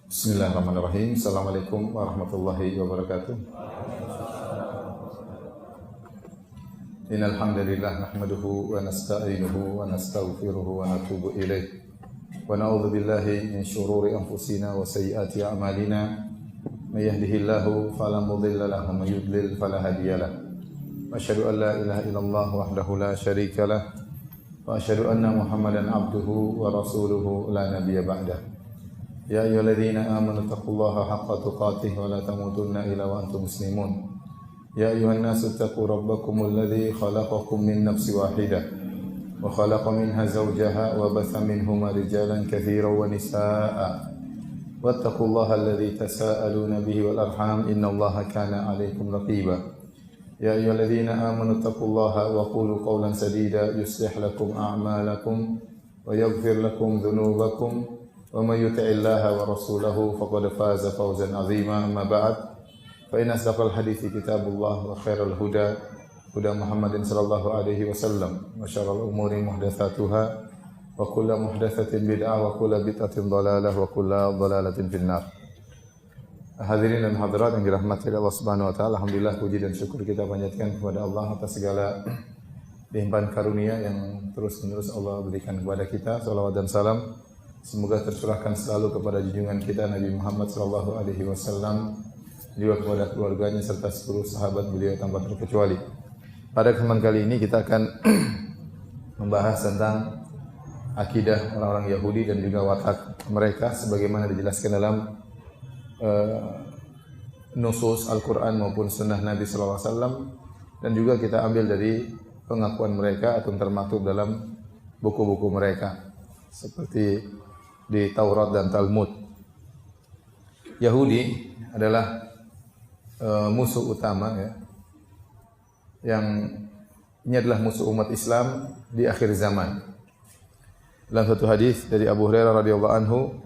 Bismillahirrahmanirrahim. Assalamualaikum warahmatullahi wabarakatuh. Innal hamdalillah nahmaduhu wa nasta'inuhu wa nastaghfiruhu wa natubu ilaih. Wa na'udzu billahi min shururi anfusina wa sayyiati a'malina. May yahdihillahu fala mudilla lahu wa may yudlil fala hadiya lahu. Asyhadu an la ilaha illallah wahdahu la syarika lah wa asyhadu anna Muhammadan abduhu wa rasuluhu la nabiyya ba'dah. Ya ayyuhalladzina amanu taqullaha haqqa tuqatih wa la tamutunna illa wa antum muslimun. Ya ayyuhan nasu taqu rabbakumul ladzi khalaqakum min nafsin wahidah wa khalaqa minha zawjaha wa batha minhuma rijalan katsiran wa nisaa'a. Wattaqullaha alladzi tasaaluna bihi wal arham innallaha kana 'alaikum raqiba. Ya ayyuhalladzina amanu taqullaha wa qulu qawlan sadida yuslih lakum a'malakum wa yaghfir lakum dhunubakum. Wa may yuti'illaha wa rasulahu faqad faza fawzan 'azima. Amma ba'd, fa inna asdaqal hadithi kitabullah wa khairal huda Muhammadin sallallahu alaihi wasallam wa syarrul umuri muhdatsatuha wa kullu muhdatsatin bid'ah wa kullu bid'atin dhalalah wa kullu dhalalatin finnar. Hadirin dan hadirat yang dirahmati Allah Subhanahu wa taala, alhamdulillah puji dan syukur kita panjatkan kepada Allah atas segala limpahan karunia yang terus-menerus Allah berikan kepada kita. Salawat dan salam semoga tercurahkan selalu kepada junjungan kita Nabi Muhammad sallallahu alaihi wasallam, juga kepada keluarganya serta seluruh sahabat beliau tanpa terkecuali. Pada kesempatan kali ini kita akan membahas tentang akidah orang-orang Yahudi dan juga watak mereka sebagaimana dijelaskan dalam nusus Al-Quran maupun sunnah Nabi sallallahu alaihi wasallam, dan juga kita ambil dari pengakuan mereka atau termaktub dalam buku-buku mereka seperti di Taurat dan Talmud. Yahudi adalah musuh utama, ya, yang ini adalah musuh umat Islam di akhir zaman. Dalam satu hadis dari Abu Hurairah radhiyallahu anhu,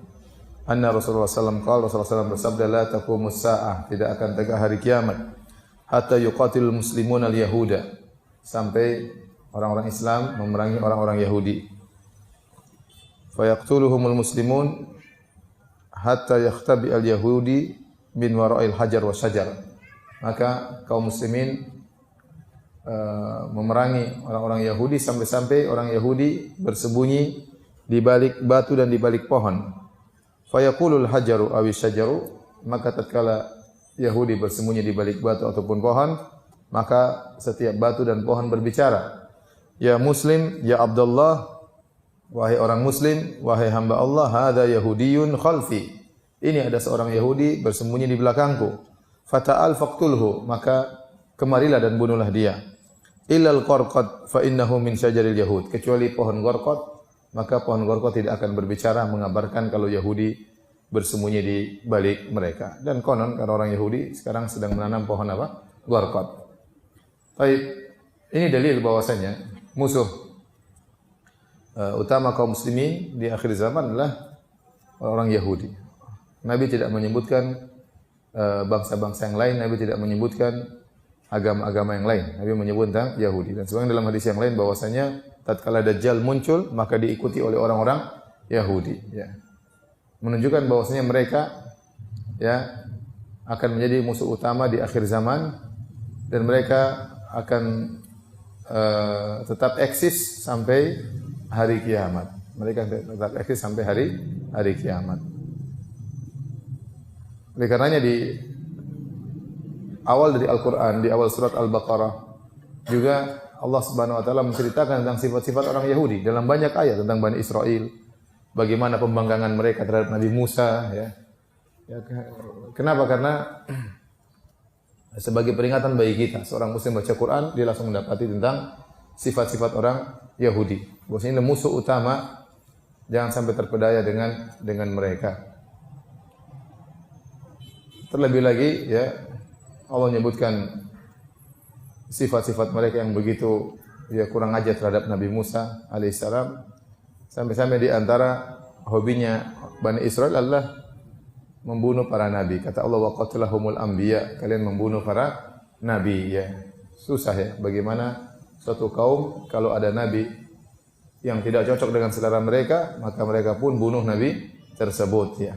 anna Rasulullah sallallahu alaihi wasallam bersabda, la taqumus saah, tidak akan tegak hari kiamat hatta yuqatilul muslimun al-yahuda, sampai orang-orang Islam memerangi orang-orang Yahudi. Fayaqtuluhumul muslimun hatta yakhtabi al-yahudi min wara'il hajar wa syajar. Maka kaum muslimin memerangi orang-orang Yahudi sampai-sampai orang Yahudi bersembunyi di balik batu dan di balik pohon. Fayaqulul hajaru awi syajaru, maka tatkala Yahudi bersembunyi di balik batu ataupun pohon, maka setiap batu dan pohon berbicara, ya Muslim, ya Abdullah, wahai orang muslim, wahai hamba Allah, hadza yahudiyun khalfi, ini ada seorang Yahudi bersembunyi di belakangku. Fata'al faqtulhu, maka kemarilah dan bunuhlah dia. Illal qarqad fa innahu min syajaril yahud, kecuali pohon qarqad, maka pohon qarqad tidak akan berbicara mengabarkan kalau Yahudi bersembunyi di balik mereka. Dan konon karena orang Yahudi sekarang sedang menanam pohon apa? Qarqad. Baik, ini dalil bahwasanya musuh utama kaum muslimin di akhir zaman adalah orang Yahudi. Nabi tidak menyebutkan bangsa-bangsa yang lain, Nabi tidak menyebutkan agama-agama yang lain. Nabi menyebut tentang Yahudi. Dan sebagaimana dalam hadis yang lain bahwasanya tatkala Dajjal muncul maka diikuti oleh orang-orang Yahudi, ya. Menunjukkan bahwasanya mereka, ya, akan menjadi musuh utama di akhir zaman, dan mereka akan tetap eksis sampai hari kiamat. Mereka tetap eksis sampai hari kiamat. Oleh karenanya di awal dari Al-Quran, di awal surat Al-Baqarah, juga Allah Subhanahu wa taala menceritakan tentang sifat-sifat orang Yahudi dalam banyak ayat tentang Bani Israel, bagaimana pembangkangan mereka terhadap Nabi Musa, ya. Kenapa? Karena sebagai peringatan bagi kita, seorang muslim baca Quran, dia langsung mendapati tentang sifat-sifat orang Yahudi. Bahwasanya ini musuh utama, jangan sampai terpedaya dengan mereka. Terlebih lagi, ya, Allah menyebutkan sifat-sifat mereka yang begitu, ya, kurang ajar terhadap Nabi Musa alaihissalam, sampai-sampai di antara hobinya Bani Israel adalah membunuh para nabi. Kata Allah, wa qatalahumul anbiya, kalian membunuh para nabi, ya. Susah, ya, bagaimana suatu kaum kalau ada nabi yang tidak cocok dengan selera mereka, maka mereka pun bunuh nabi tersebut, ya.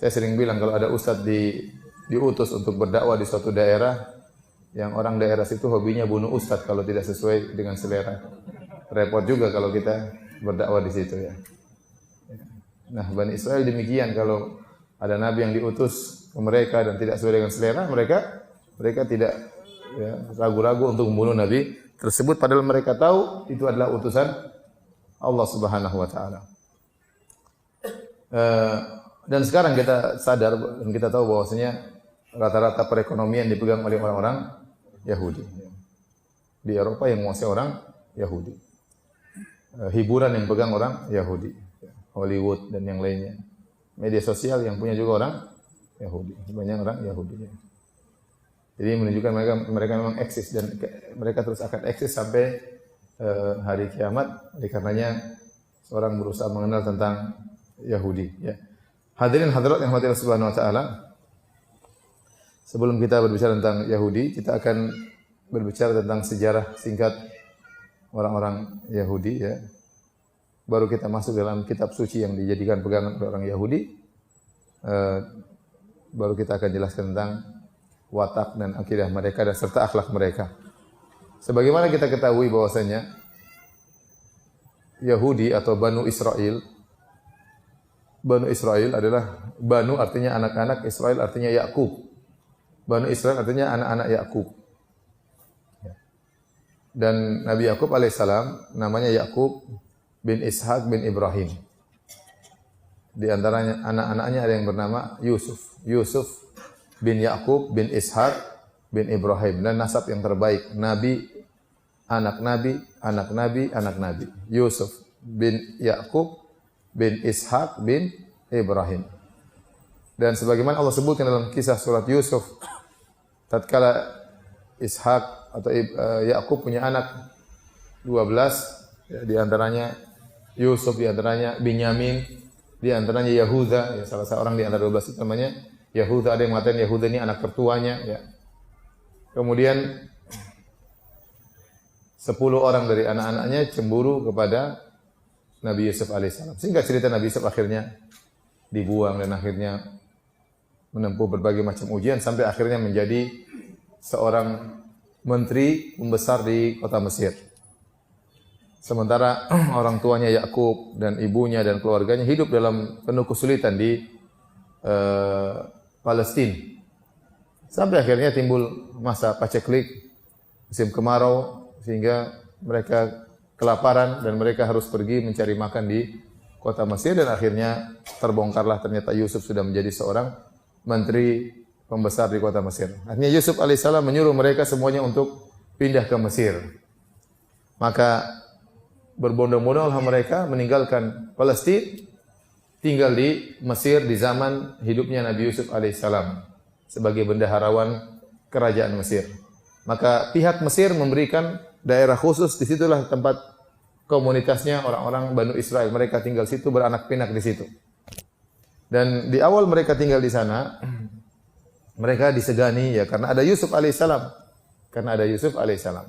Saya sering bilang kalau ada ustadz diutus untuk berdakwah di suatu daerah, yang orang daerah situ hobinya bunuh ustadz kalau tidak sesuai dengan selera. Repot juga kalau kita berdakwah di situ ya. Nah, Bani Israel demikian, kalau ada nabi yang diutus ke mereka dan tidak sesuai dengan selera, mereka tidak ragu-ragu untuk membunuh nabi tersebut, padahal mereka tahu itu adalah utusan Allah Subhanahu wa taala. Dan sekarang kita sadar dan kita tahu bahwasanya rata-rata perekonomian dipegang oleh orang-orang Yahudi. Di Eropa yang menguasai orang Yahudi. Hiburan yang pegang orang Yahudi. Hollywood dan yang lainnya. Media sosial yang punya juga orang Yahudi. Banyak orang Yahudi. Jadi menunjukkan mereka memang eksis dan mereka terus akan eksis sampai hari kiamat. Oleh karenanya seorang berusaha mengenal tentang Yahudi. Ya. Hadirin hadirat yang dirahmati Allah Subhanahu wa taala. Sebelum kita berbicara tentang Yahudi, kita akan berbicara tentang sejarah singkat orang-orang Yahudi ya. Baru kita masuk dalam kitab suci yang dijadikan pegangan oleh orang Yahudi. Baru kita akan jelaskan tentang watak dan akidah mereka dan serta akhlak mereka. Sebagaimana kita ketahui bahwasanya Yahudi atau Banu Israel adalah Banu artinya anak-anak, Israel artinya Yakub. Banu Israel artinya anak-anak Yakub. Dan Nabi Yakub alaihissalam namanya Yakub bin Ishak bin Ibrahim. Di antaranya anak-anaknya ada yang bernama Yusuf. Yusuf bin Yakub bin Ishak bin Ibrahim. Dan nasab yang terbaik. Nabi, anak Nabi, anak Nabi, anak Nabi. Yusuf bin Yakub bin Ishak bin Ibrahim. Dan sebagaimana Allah sebutkan dalam kisah surat Yusuf, tatkala Ishak atau Yakub punya anak 12, ya, di antaranya Yusuf, di antaranya Binyamin, di antaranya Yahuda, ya, salah seorang di antara 12 itu namanya Yahuda. Ada yang mengatakan Yahuda ini anak tertuanya, ya. Kemudian 10 orang dari anak-anaknya cemburu kepada Nabi Yusuf alaihissalam. Sehingga cerita Nabi Yusuf akhirnya dibuang dan akhirnya menempuh berbagai macam ujian sampai akhirnya menjadi seorang menteri pembesar di kota Mesir. Sementara orang tuanya Yakub dan ibunya dan keluarganya hidup dalam penuh kesulitan di Palestina. Sampai akhirnya timbul masa paceklik, musim kemarau, sehingga mereka kelaparan dan mereka harus pergi mencari makan di kota Mesir, dan akhirnya terbongkarlah ternyata Yusuf sudah menjadi seorang menteri pembesar di kota Mesir. Akhirnya Yusuf alaihissalam menyuruh mereka semuanya untuk pindah ke Mesir. Maka berbondong-bondonglah mereka meninggalkan Palestina, tinggal di Mesir di zaman hidupnya Nabi Yusuf alaihissalam sebagai bendaharawan kerajaan Mesir. Maka pihak Mesir memberikan daerah khusus, disitulah tempat komunitasnya orang-orang Banu Israel. Mereka tinggal situ, beranak pinak di situ. Dan di awal mereka tinggal di sana, mereka disegani ya karena ada Yusuf alaihissalam.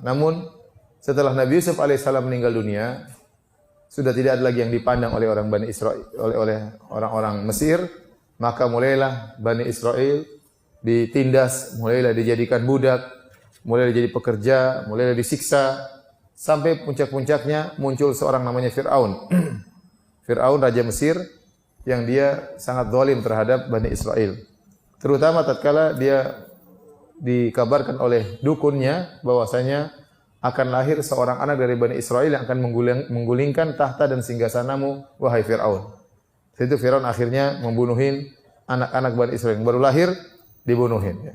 Namun setelah Nabi Yusuf alaihissalam meninggal dunia, sudah tidak ada lagi yang dipandang oleh orang Bani Israel, oleh orang-orang Mesir. Maka mulailah Bani Israel ditindas, mulailah dijadikan budak, mulailah jadi pekerja, mulailah disiksa, sampai puncak-puncaknya muncul seorang namanya Fir'aun. Fir'aun raja Mesir yang dia sangat zalim terhadap Bani Israel. Terutama tatkala dia dikabarkan oleh dukunnya bahwasanya akan lahir seorang anak dari Bani Israel yang akan menggulingkan tahta dan singgasanamu, wahai Fir'aun. Itu Fir'aun akhirnya membunuhin anak-anak Bani Israel yang baru lahir, dibunuhin.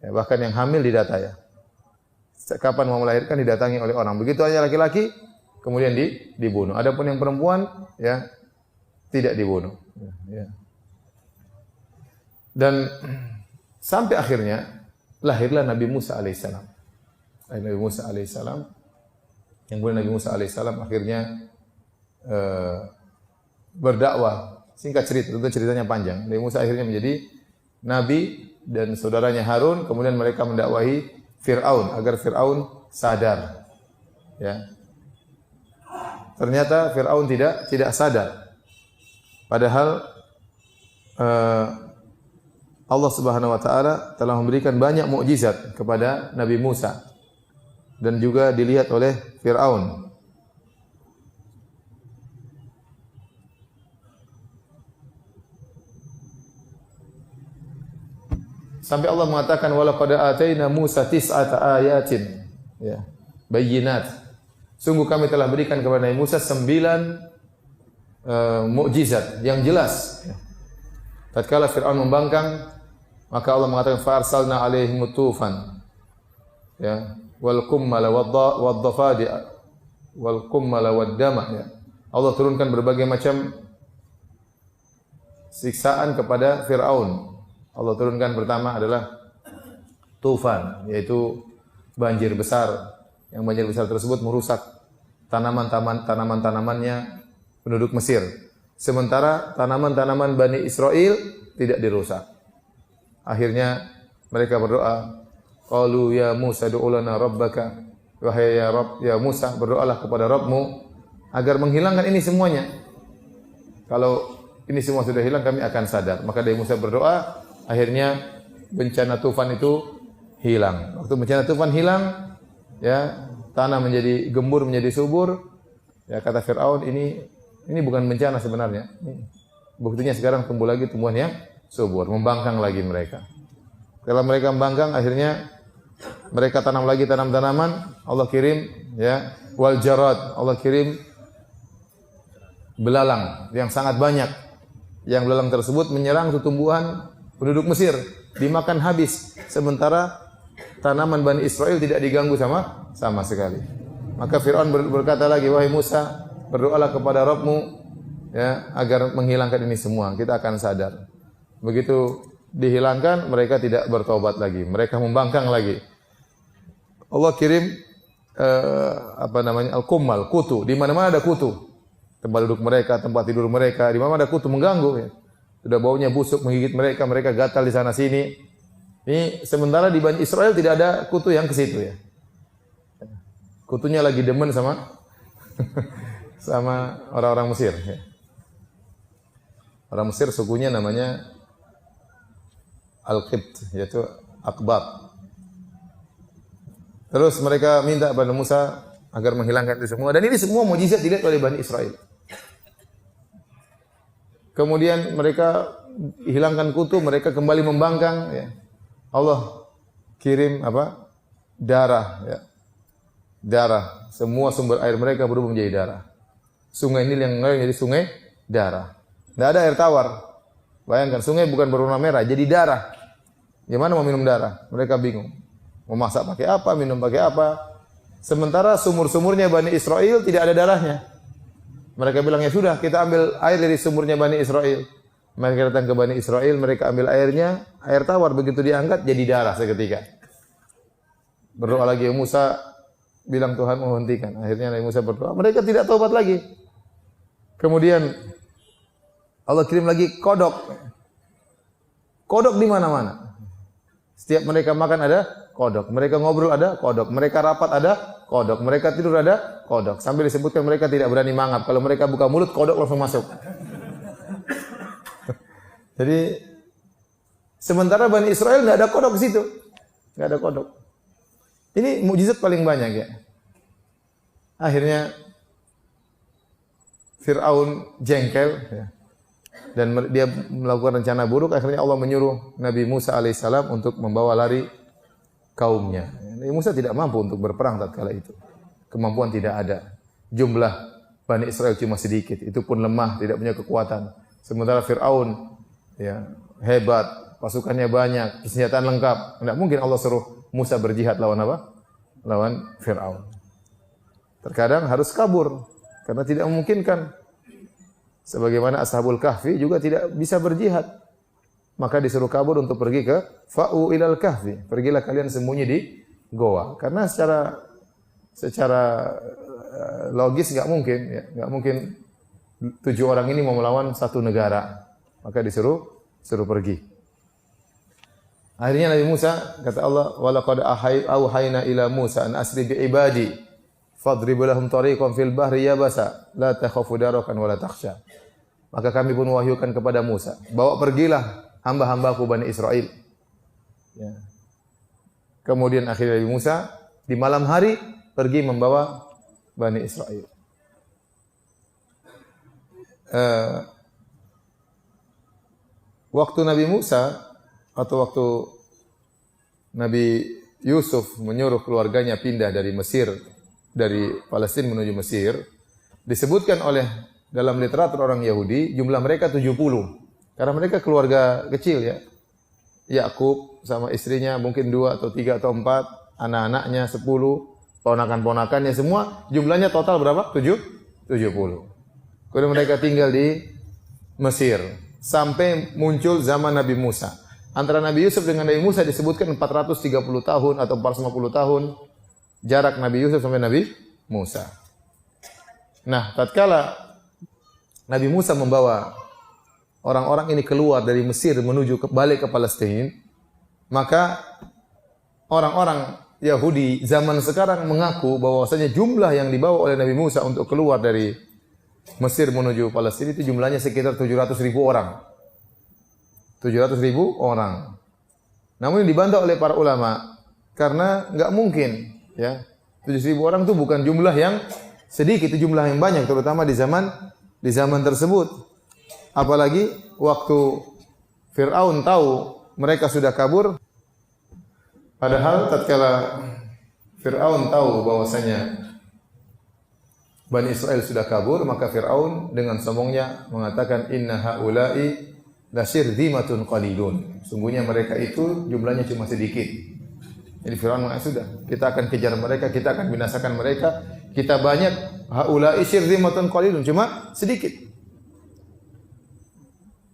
Ya, bahkan yang hamil didata ya. Kapan mau melahirkan didatangi oleh orang. Begitu hanya laki-laki, kemudian dibunuh. Adapun yang perempuan, ya tidak dibunuh. Ya. Dan sampai akhirnya lahirlah Nabi Musa alaihissalam. Nabi Musa alaihissalam, yang kemudian Nabi Musa alaihissalam akhirnya berdakwah. Singkat cerita, tentu ceritanya panjang. Nabi Musa akhirnya menjadi nabi dan saudaranya Harun, kemudian mereka mendakwahi Fir'aun agar Fir'aun sadar. Ya. Ternyata Fir'aun tidak sadar. Padahal Allah Subhanahu wa taala telah memberikan banyak mukjizat kepada Nabi Musa dan juga dilihat oleh Firaun. Sampai Allah mengatakan walaqad ataina Musa tis'ata ayatin, ya, bayyinat. Sungguh kami telah berikan kepada Nabi Musa 9 mukjizat yang jelas. Tatkala Firaun membangkang, maka Allah mengatakan fa arsalna alaihim tufan, ya, wal kummala wad-dhafadi wal kummala wad-dama, ya. Allah turunkan berbagai macam siksaan kepada Firaun. Allah turunkan pertama adalah tufan, yaitu banjir besar. Yang banjir besar tersebut merusak tanaman-tanamannya penduduk Mesir. Sementara tanaman-tanaman Bani Israel tidak dirusak. Akhirnya mereka berdoa, qalu ya Musa du'u lana rabbaka, wahai ya Rabb, ya Musa, berdoalah kepada Rabbmu agar menghilangkan ini semuanya. Kalau ini semua sudah hilang, kami akan sadar. Maka Nabi Musa berdoa, akhirnya bencana tufan itu hilang. Waktu bencana tufan hilang, ya, tanah menjadi gembur, menjadi subur. Ya, kata Firaun, ini bukan bencana sebenarnya. Buktinya sekarang tumbuh lagi tumbuhan yang subur, membangkang lagi mereka. Setelah mereka membangkang, akhirnya mereka tanam lagi tanaman. Allah kirim, ya, wal jarad. Allah kirim belalang yang sangat banyak. Yang belalang tersebut menyerang tumbuhan penduduk Mesir, dimakan habis. Sementara tanaman Bani Israel tidak diganggu sama sekali. Maka Firaun berkata lagi, wahai Musa, berdoalah kepada Rabbmu, ya, agar menghilangkan ini semua. Kita akan sadar. Begitu dihilangkan, mereka tidak bertobat lagi. Mereka membangkang lagi. Allah kirim al-kummal, kutu. Di mana-mana ada kutu. Tempat duduk mereka, tempat tidur mereka, di mana ada kutu mengganggu. Ya. Sudah baunya busuk menggigit mereka, mereka gatal di sana sini. Ini sementara di Bani Israel tidak ada kutu yang ke situ, ya. Kutunya lagi demen sama orang-orang Mesir. Ya. Orang Mesir sukunya namanya Al-Qibt, yaitu Aqbat. Terus mereka minta kepada Musa agar menghilangkan itu semua. Dan ini semua mukjizat dilihat oleh Bani Israel. Kemudian mereka hilangkan kutu, mereka kembali membangkang. Ya. Allah kirim darah. Ya. Darah. Semua sumber air mereka berubah menjadi darah. Sungai Nil yang menjadi sungai darah. Tidak ada air tawar. Bayangkan, sungai bukan berwarna merah, jadi darah. Gimana mau minum darah? Mereka bingung. Mau masak pakai apa, minum pakai apa. Sementara sumur-sumurnya Bani Israel tidak ada darahnya. Mereka bilang, ya sudah, kita ambil air dari sumurnya Bani Israel. Mereka datang ke Bani Israel, mereka ambil airnya, air tawar. Begitu diangkat, jadi darah seketika. Berdoa lagi, Musa bilang Tuhan menghentikan. Akhirnya Nabi Musa berdoa, mereka tidak taubat lagi. Kemudian Allah kirim lagi kodok. Kodok di mana-mana. Setiap mereka makan ada kodok. Mereka ngobrol ada kodok. Mereka rapat ada kodok. Mereka tidur ada kodok. Sambil disebutkan mereka tidak berani mangap. Kalau mereka buka mulut, kodok langsung masuk. Jadi sementara Bani Israel nggak ada kodok di situ. Nggak ada kodok. Ini mukjizat paling banyak, ya. Akhirnya Fir'aun jengkel, ya. Dan dia melakukan rencana buruk. Akhirnya Allah menyuruh Nabi Musa alaihissalam untuk membawa lari kaumnya. Nabi Musa tidak mampu untuk berperang tatkala itu. Kemampuan tidak ada. Jumlah Bani Israel cuma sedikit. Itu pun lemah, tidak punya kekuatan. Sementara Fir'aun, ya, hebat, pasukannya banyak, persenjataan lengkap. Tidak mungkin Allah suruh Musa berjihad lawan apa? Lawan Fir'aun. Terkadang harus kabur karena tidak memungkinkan. Sebagaimana Ashabul Kahfi juga tidak bisa berjihad. Maka disuruh kabur untuk pergi ke Fa'u ilal Kahfi. Pergilah kalian sembunyi di goa. Karena secara logis enggak mungkin, ya. Enggak mungkin 7 orang ini mau melawan satu negara. Maka suruh pergi. Akhirnya Nabi Musa, kata Allah, walaqad auhayna ila Musa an asri bi ibadi fadrib lahum tariqan fil bahri yabasa la takhafu darakan wa la takhsha. Maka kami pun wahyukan kepada Musa, bawa pergilah hamba-hambaku Bani Israel. Ya. Kemudian akhirnya Nabi Musa di malam hari pergi membawa Bani Israel. Waktu Nabi Musa atau waktu Nabi Yusuf menyuruh keluarganya pindah dari Mesir, dari Palestina menuju Mesir, disebutkan oleh dalam literatur orang Yahudi jumlah mereka 70. Karena mereka keluarga kecil ya. Yakub sama istrinya mungkin 2 atau 3 atau 4, anak-anaknya 10, ponakan-ponakannya semua jumlahnya total berapa? 70. Kemudian mereka tinggal di Mesir sampai muncul zaman Nabi Musa. Antara Nabi Yusuf dengan Nabi Musa disebutkan 430 tahun atau 450 tahun jarak Nabi Yusuf sampai Nabi Musa. Nah, tatkala Nabi Musa membawa orang-orang ini keluar dari Mesir menuju balik ke Palestina, maka orang-orang Yahudi zaman sekarang mengaku bahwasanya jumlah yang dibawa oleh Nabi Musa untuk keluar dari Mesir menuju Palestina itu jumlahnya sekitar 700.000 orang. 700.000 orang. Namun dibantah oleh para ulama karena enggak mungkin ya. 700.000 orang itu bukan jumlah yang sedikit, itu jumlah yang banyak terutama di zaman tersebut. Apalagi waktu Fir'aun tahu mereka sudah kabur, padahal tatkala Fir'aun tahu bahwasanya Bani Israel sudah kabur, maka Fir'aun dengan sombongnya mengatakan inna haula'i lasyirzimatun qalilun. Sungguhnya mereka itu jumlahnya cuma sedikit. Jadi Fir'aun mengatakan sudah, kita akan kejar mereka, kita akan binasakan mereka. Kita banyak, haula'i syirzimatun qalilun, cuma sedikit.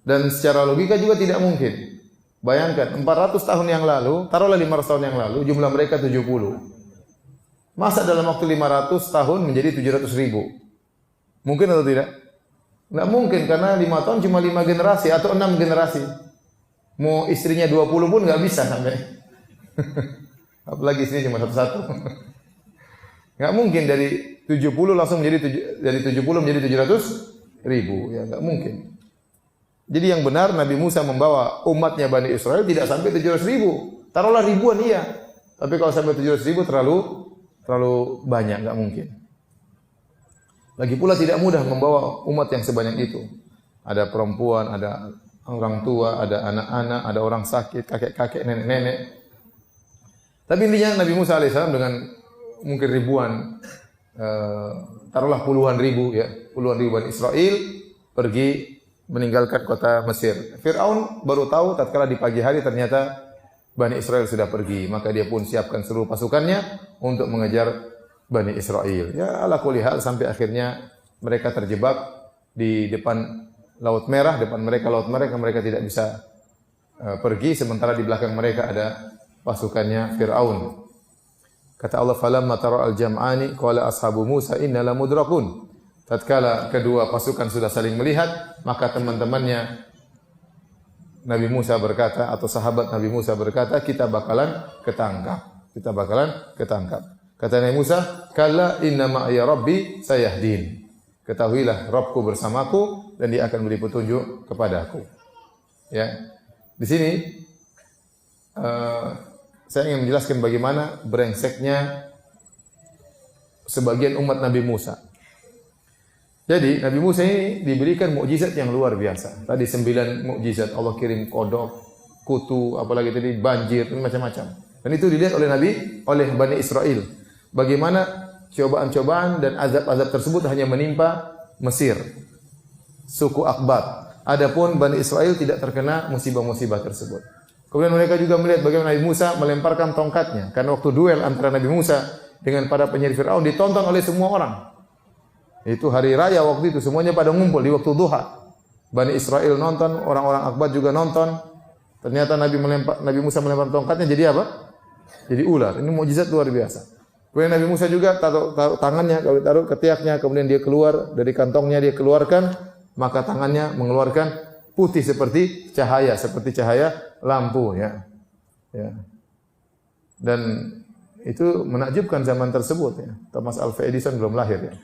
Dan secara logika juga tidak mungkin. Bayangkan 400 tahun yang lalu, taruhlah 500 tahun yang lalu, jumlah mereka 70. Masa dalam waktu 500 tahun menjadi 700.000? Mungkin atau tidak? Nggak mungkin, karena 5 tahun cuma 5 generasi atau 6 generasi. Mau istrinya 20 pun nggak bisa sampai. Apalagi istrinya cuma satu-satu. Nggak mungkin dari 70 langsung menjadi dari 70 menjadi 700.000. Ya nggak mungkin. Jadi yang benar Nabi Musa membawa umatnya Bani Israel tidak sampai 700.000. Taruhlah ribuan iya. Tapi kalau sampai 700.000 terlalu banyak, nggak mungkin. Lagi pula tidak mudah membawa umat yang sebanyak itu. Ada perempuan, ada orang tua, ada anak-anak, ada orang sakit, kakek-kakek, nenek-nenek. Tapi intinya Nabi Musa alaihissalam dengan mungkin ribuan, taruhlah puluhan ribu Bani Israel pergi meninggalkan kota Mesir. Fir'aun baru tahu tatkala di pagi hari ternyata Bani Israel sudah pergi, maka dia pun siapkan seluruh pasukannya untuk mengejar Bani Israel. Ya ala kulli hal sampai akhirnya mereka terjebak di depan Laut Merah, depan mereka Laut Merah, mereka tidak bisa pergi sementara di belakang mereka ada pasukannya Fir'aun. Kata Allah, "Falamma tara al-jam'ani qala ashabu Musa inna lamudrakun." Tatkala kedua pasukan sudah saling melihat, maka teman-temannya Nabi Musa berkata atau sahabat Nabi Musa berkata, kita bakalan ketangkap. Kata Nabi Musa, "Kalla inna ma'iya rabbi sayahdin." Ketahuilah Rabbku bersamaku dan dia akan beri petunjuk kepadaku. Ya. Di sini saya ingin menjelaskan bagaimana brengseknya sebagian umat Nabi Musa. Jadi Nabi Musa ini diberikan mukjizat yang luar biasa. Tadi 9 mukjizat, Allah kirim kodok, kutu, apalagi tadi banjir, macam-macam. Dan itu dilihat oleh Bani Israel. Bagaimana cobaan-cobaan dan azab-azab tersebut hanya menimpa Mesir, suku Akbat. Adapun Bani Israel tidak terkena musibah-musibah tersebut. Kemudian mereka juga melihat bagaimana Nabi Musa melemparkan tongkatnya. Karena waktu duel antara Nabi Musa dengan para penyihir Fir'aun ditonton oleh semua orang. Itu hari raya waktu itu, semuanya pada ngumpul di waktu duha. Bani Israel nonton, orang-orang Akbat juga nonton. Ternyata Nabi Musa melempar tongkatnya jadi apa? Jadi ular. Ini mukjizat luar biasa. Kemudian Nabi Musa juga taruh tangannya, taruh ketiaknya, kemudian dia keluar dari kantongnya, dia keluarkan, maka tangannya mengeluarkan putih seperti cahaya lampu ya. Dan itu menakjubkan zaman tersebut ya. Thomas Alva Edison belum lahir ya.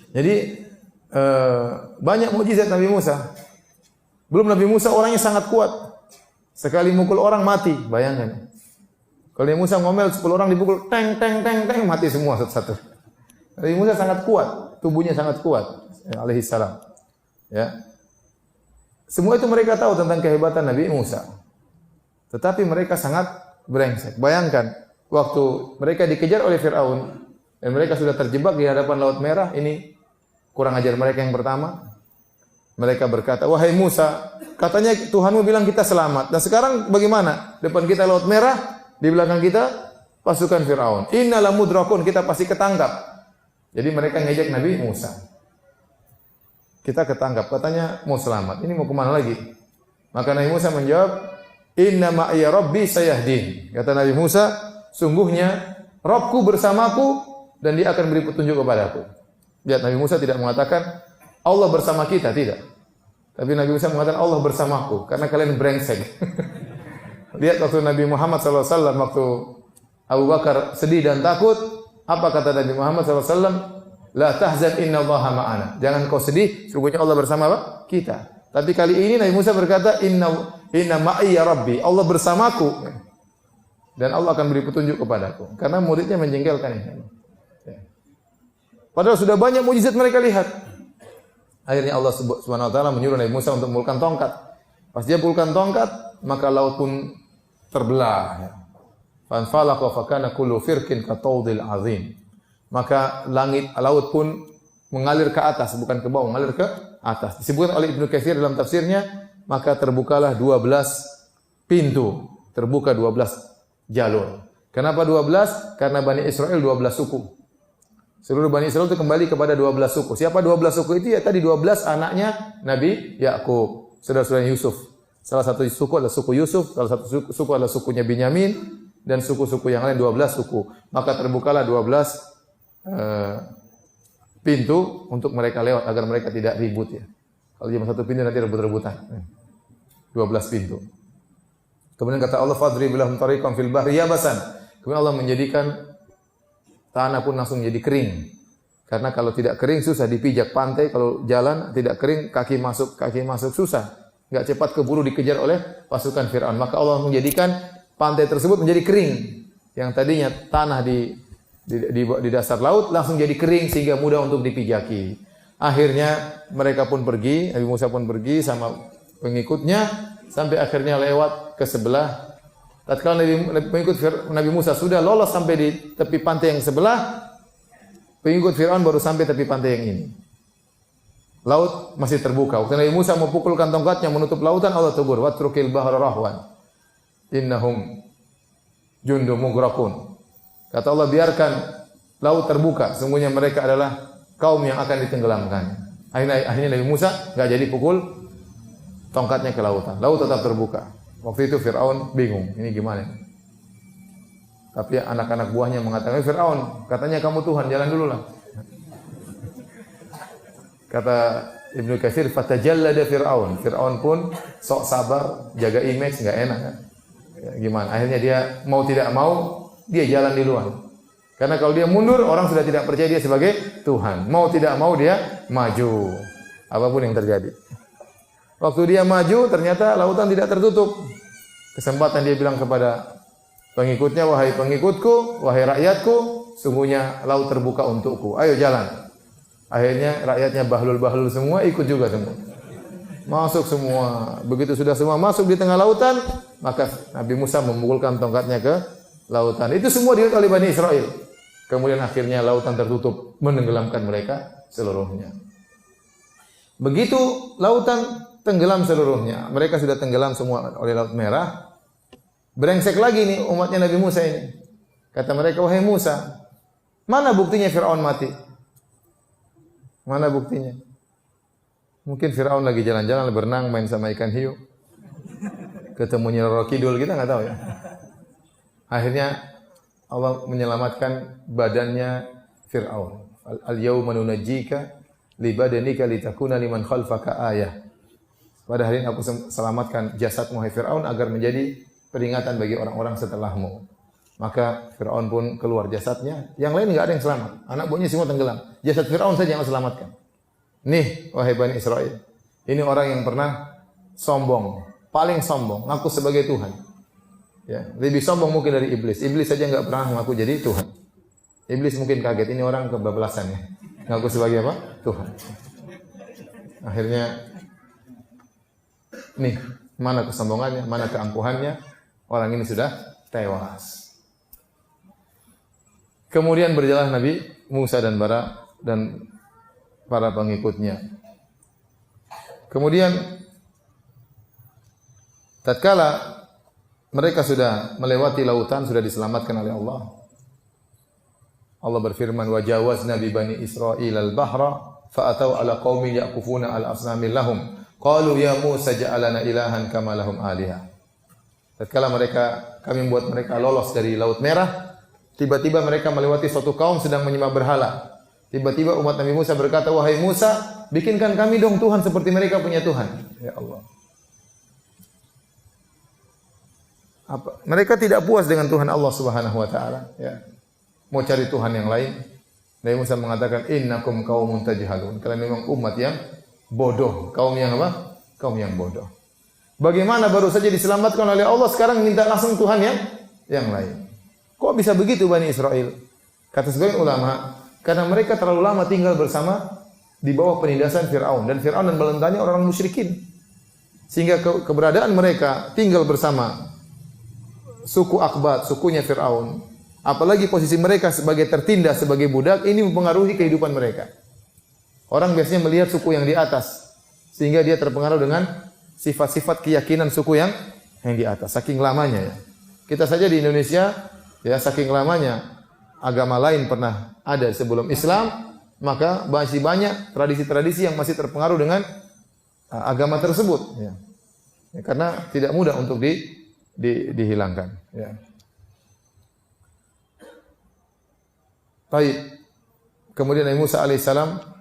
Jadi banyak mukjizat Nabi Musa. Belum Nabi Musa orangnya sangat kuat. Sekali mukul orang mati, bayangkan. Kalau Nabi Musa ngomel 10 orang dipukul, teng teng teng teng mati semua satu-satu. Nabi Musa sangat kuat, tubuhnya sangat kuat, ya, alaihi salam. Ya. Semua itu mereka tahu tentang kehebatan Nabi Musa. Tetapi mereka sangat brengsek. Bayangkan, waktu mereka dikejar oleh Fir'aun, dan mereka sudah terjebak di hadapan Laut Merah, ini kurang ajar mereka yang pertama. Mereka berkata, wahai Musa, katanya Tuhanmu bilang kita selamat. Dan sekarang bagaimana? Depan kita Laut Merah, di belakang kita pasukan Fir'aun. Inna lamudrakun, kita pasti ketangkap. Jadi mereka ngejek Nabi Musa. Kita ketangkap, katanya mau selamat. Ini mau kemana lagi? Maka Nabi Musa menjawab, inna ma'iya rabbi sayahdin. Kata Nabi Musa, sungguhnya Rabbku bersamaku dan dia akan beri petunjuk kepadaku. Lihat, Nabi Musa tidak mengatakan Allah bersama kita, tidak. Tapi Nabi Musa mengatakan Allah bersamaku karena kalian brengsek. Lihat waktu Nabi Muhammad SAW, waktu Abu Bakar sedih dan takut, apa kata Nabi Muhammad SAW? La tahzan inna Allaha ma'ana. Jangan kau sedih, sungguhnya Allah bersama apa? Kita. Tapi kali ini Nabi Musa berkata, inna ma'iya rabbi. Allah bersamaku. Dan Allah akan beri petunjuk kepadaku. Karena muridnya menjengkelkan ini. Padahal sudah banyak mukjizat mereka lihat. Akhirnya Allah Subhanahu wa taala menyuruh Nabi Musa untuk memulkan tongkat. Pas dia pulkan tongkat, maka laut pun terbelah. Fanfalaqa fa kana kullu firqin katawdil azim. Maka laut pun mengalir ke atas, bukan ke bawah, mengalir ke atas. Disebutkan oleh Ibnu Katsir dalam tafsirnya, maka terbukalah 12 pintu, terbuka 12 jalur. Kenapa 12? Karena Bani Israel 12 suku. Seluruh Bani Israel itu kembali kepada 12 suku. Siapa 12 suku itu? Ya tadi 12 anaknya Nabi Yakub, saudara-saudara Yusuf. Salah satu suku adalah suku Yusuf, salah satu suku adalah sukunya Binyamin, dan suku-suku yang lain 12 suku. Maka terbukalah 12 pintu untuk mereka lewat agar mereka tidak ribut ya. Kalau cuma satu pintu nanti rebut-rebutan. 12 pintu. Kemudian kata Allah, fadrib lahum tariqan fil bahri yabasan. Kemudian Allah menjadikan tanah pun langsung jadi kering. Karena kalau tidak kering susah dipijak pantai, kalau jalan tidak kering kaki masuk susah. Enggak cepat keburu dikejar oleh pasukan Firaun. Maka Allah menjadikan pantai tersebut menjadi kering. Yang tadinya tanah di dasar laut langsung jadi kering sehingga mudah untuk dipijaki. Akhirnya mereka pun pergi, Nabi Musa pun pergi sama pengikutnya sampai akhirnya lewat ke sebelah. Tatkala pengikut Nabi Musa sudah lolos sampai di tepi pantai yang sebelah, pengikut Firaun baru sampai tepi pantai yang ini. Laut masih terbuka. Waktu Nabi Musa mau pukulkan tongkatnya menutup lautan, Allah tegur, "Watrukil bahra rahwan. Innahum jundum mughraqun." Kata Allah, biarkan laut terbuka, sungguhnya mereka adalah kaum yang akan ditenggelamkan. Akhirnya Nabi Musa enggak jadi pukul tongkatnya ke lautan. Laut tetap terbuka. Waktu itu Fir'aun bingung, ini gimana? Tapi anak-anak buahnya mengatakan, Fir'aun, katanya kamu Tuhan, jalan dulu lah. Kata Ibnu Katsir, fatajallada Fir'aun. Fir'aun pun sok sabar, jaga image, enggak enak kan? Ya, gimana? Akhirnya dia mau tidak mau, dia jalan di luar. Karena kalau dia mundur, orang sudah tidak percaya dia sebagai Tuhan. Mau tidak mau dia maju. Apapun yang terjadi. Waktu dia maju, ternyata lautan tidak tertutup. Kesempatan dia bilang kepada pengikutnya, wahai pengikutku, wahai rakyatku, sungguhnya laut terbuka untukku. Ayo jalan. Akhirnya rakyatnya bahlul-bahlul semua, ikut juga semua. Masuk semua. Begitu sudah semua masuk di tengah lautan, maka Nabi Musa memukulkan tongkatnya ke lautan. Itu semua dilihat oleh Bani Israel. Kemudian akhirnya lautan tertutup, menenggelamkan mereka seluruhnya. Begitu lautan tenggelam seluruhnya. Mereka sudah tenggelam semua oleh Laut Merah. Brengsek lagi nih umatnya Nabi Musa ini. Kata mereka, wahai Musa, mana buktinya Fir'aun mati? Mana buktinya? Mungkin Fir'aun lagi jalan-jalan, berenang, main sama ikan hiu. Ketemunya Roro Kidul, kita nggak tahu ya. Akhirnya Allah menyelamatkan badannya Fir'aun. Al-yawma nunajjika li badanika litakuna liman khalfaka ayah. Pada hari ini aku selamatkan jasadmu hai Fir'aun agar menjadi peringatan bagi orang-orang setelahmu. Maka Fir'aun pun keluar jasadnya. Yang lain enggak ada yang selamat. Anak buahnya semua tenggelam. Jasad Fir'aun saja yang selamatkan. Nih, wahai Bani Israel, ini orang yang pernah sombong, paling sombong, ngaku sebagai Tuhan. Ya, lebih sombong mungkin dari iblis. Iblis saja enggak pernah ngaku jadi Tuhan. Iblis mungkin kaget, ini orang kebablasan ya. Ngaku sebagai apa? Tuhan. Akhirnya nih, mana kesombongannya, mana keangkuhannya? Orang ini sudah tewas. Kemudian berjalan Nabi Musa dan para pengikutnya. Kemudian tatkala mereka sudah melewati lautan, sudah diselamatkan oleh Allah. Allah berfirman, "Wa jawazna bi bani Israil al-bahra fa atau ala qaumin yaqufuna ala asnamin lahum qalu ya Musa ja'alana ilahan kama lahum alihah." Tatkala kami membuat mereka lolos dari Laut Merah, tiba-tiba mereka melewati suatu kaum sedang menyembah berhala. Tiba-tiba umat Nabi Musa berkata, "Wahai Musa, bikinkan kami dong Tuhan seperti mereka punya Tuhan." Ya Allah. Mereka tidak puas dengan Tuhan Allah Subhanahu wa taala, ya. Mau cari Tuhan yang lain. Nabi Musa mengatakan, "Innakum qaumun tajhalun." Kalian memang umat yang bodoh, kaum yang apa? Kaum yang bodoh. Bagaimana baru saja diselamatkan oleh Allah, sekarang minta langsung Tuhan yang lain. Kok bisa begitu Bani Israel? Kata sebagian ulama, karena mereka terlalu lama tinggal bersama di bawah penindasan Fir'aun, dan Fir'aun dan bala tentaranya orang-orang musyrikin. Sehingga keberadaan mereka tinggal bersama suku Akbat, sukunya Fir'aun, apalagi posisi mereka sebagai tertindas, sebagai budak, ini mempengaruhi kehidupan mereka. Orang biasanya melihat suku yang di atas, sehingga dia terpengaruh dengan sifat-sifat keyakinan suku yang di atas, saking lamanya ya. Kita saja di Indonesia, ya, saking lamanya agama lain pernah ada sebelum Islam, maka masih banyak tradisi-tradisi yang masih terpengaruh dengan agama tersebut. Ya. Ya, karena tidak mudah untuk dihilangkan. Ya. Baik. Kemudian Nabi Musa alaihissalam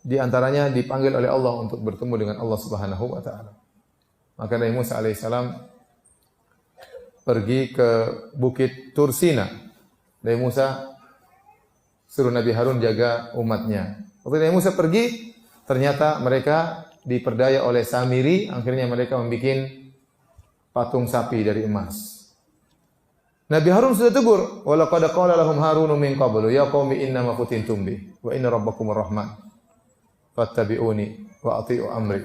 di antaranya dipanggil oleh Allah untuk bertemu dengan Allah Subhanahu wa taala. Maka Nabi Musa alaihissalam pergi ke Bukit Tursina. Nabi Musa suruh Nabi Harun jaga umatnya. Waktu Nabi Musa pergi, ternyata mereka diperdaya oleh Samiri, akhirnya mereka membuat patung sapi dari emas. Nabi Harun sudah tegur, "Wa laqad qala lahum Harun min qablu ya qaumi inna ma futintum bi wa inna rabbakumur rahman fattabi'uni wa athi'u amri."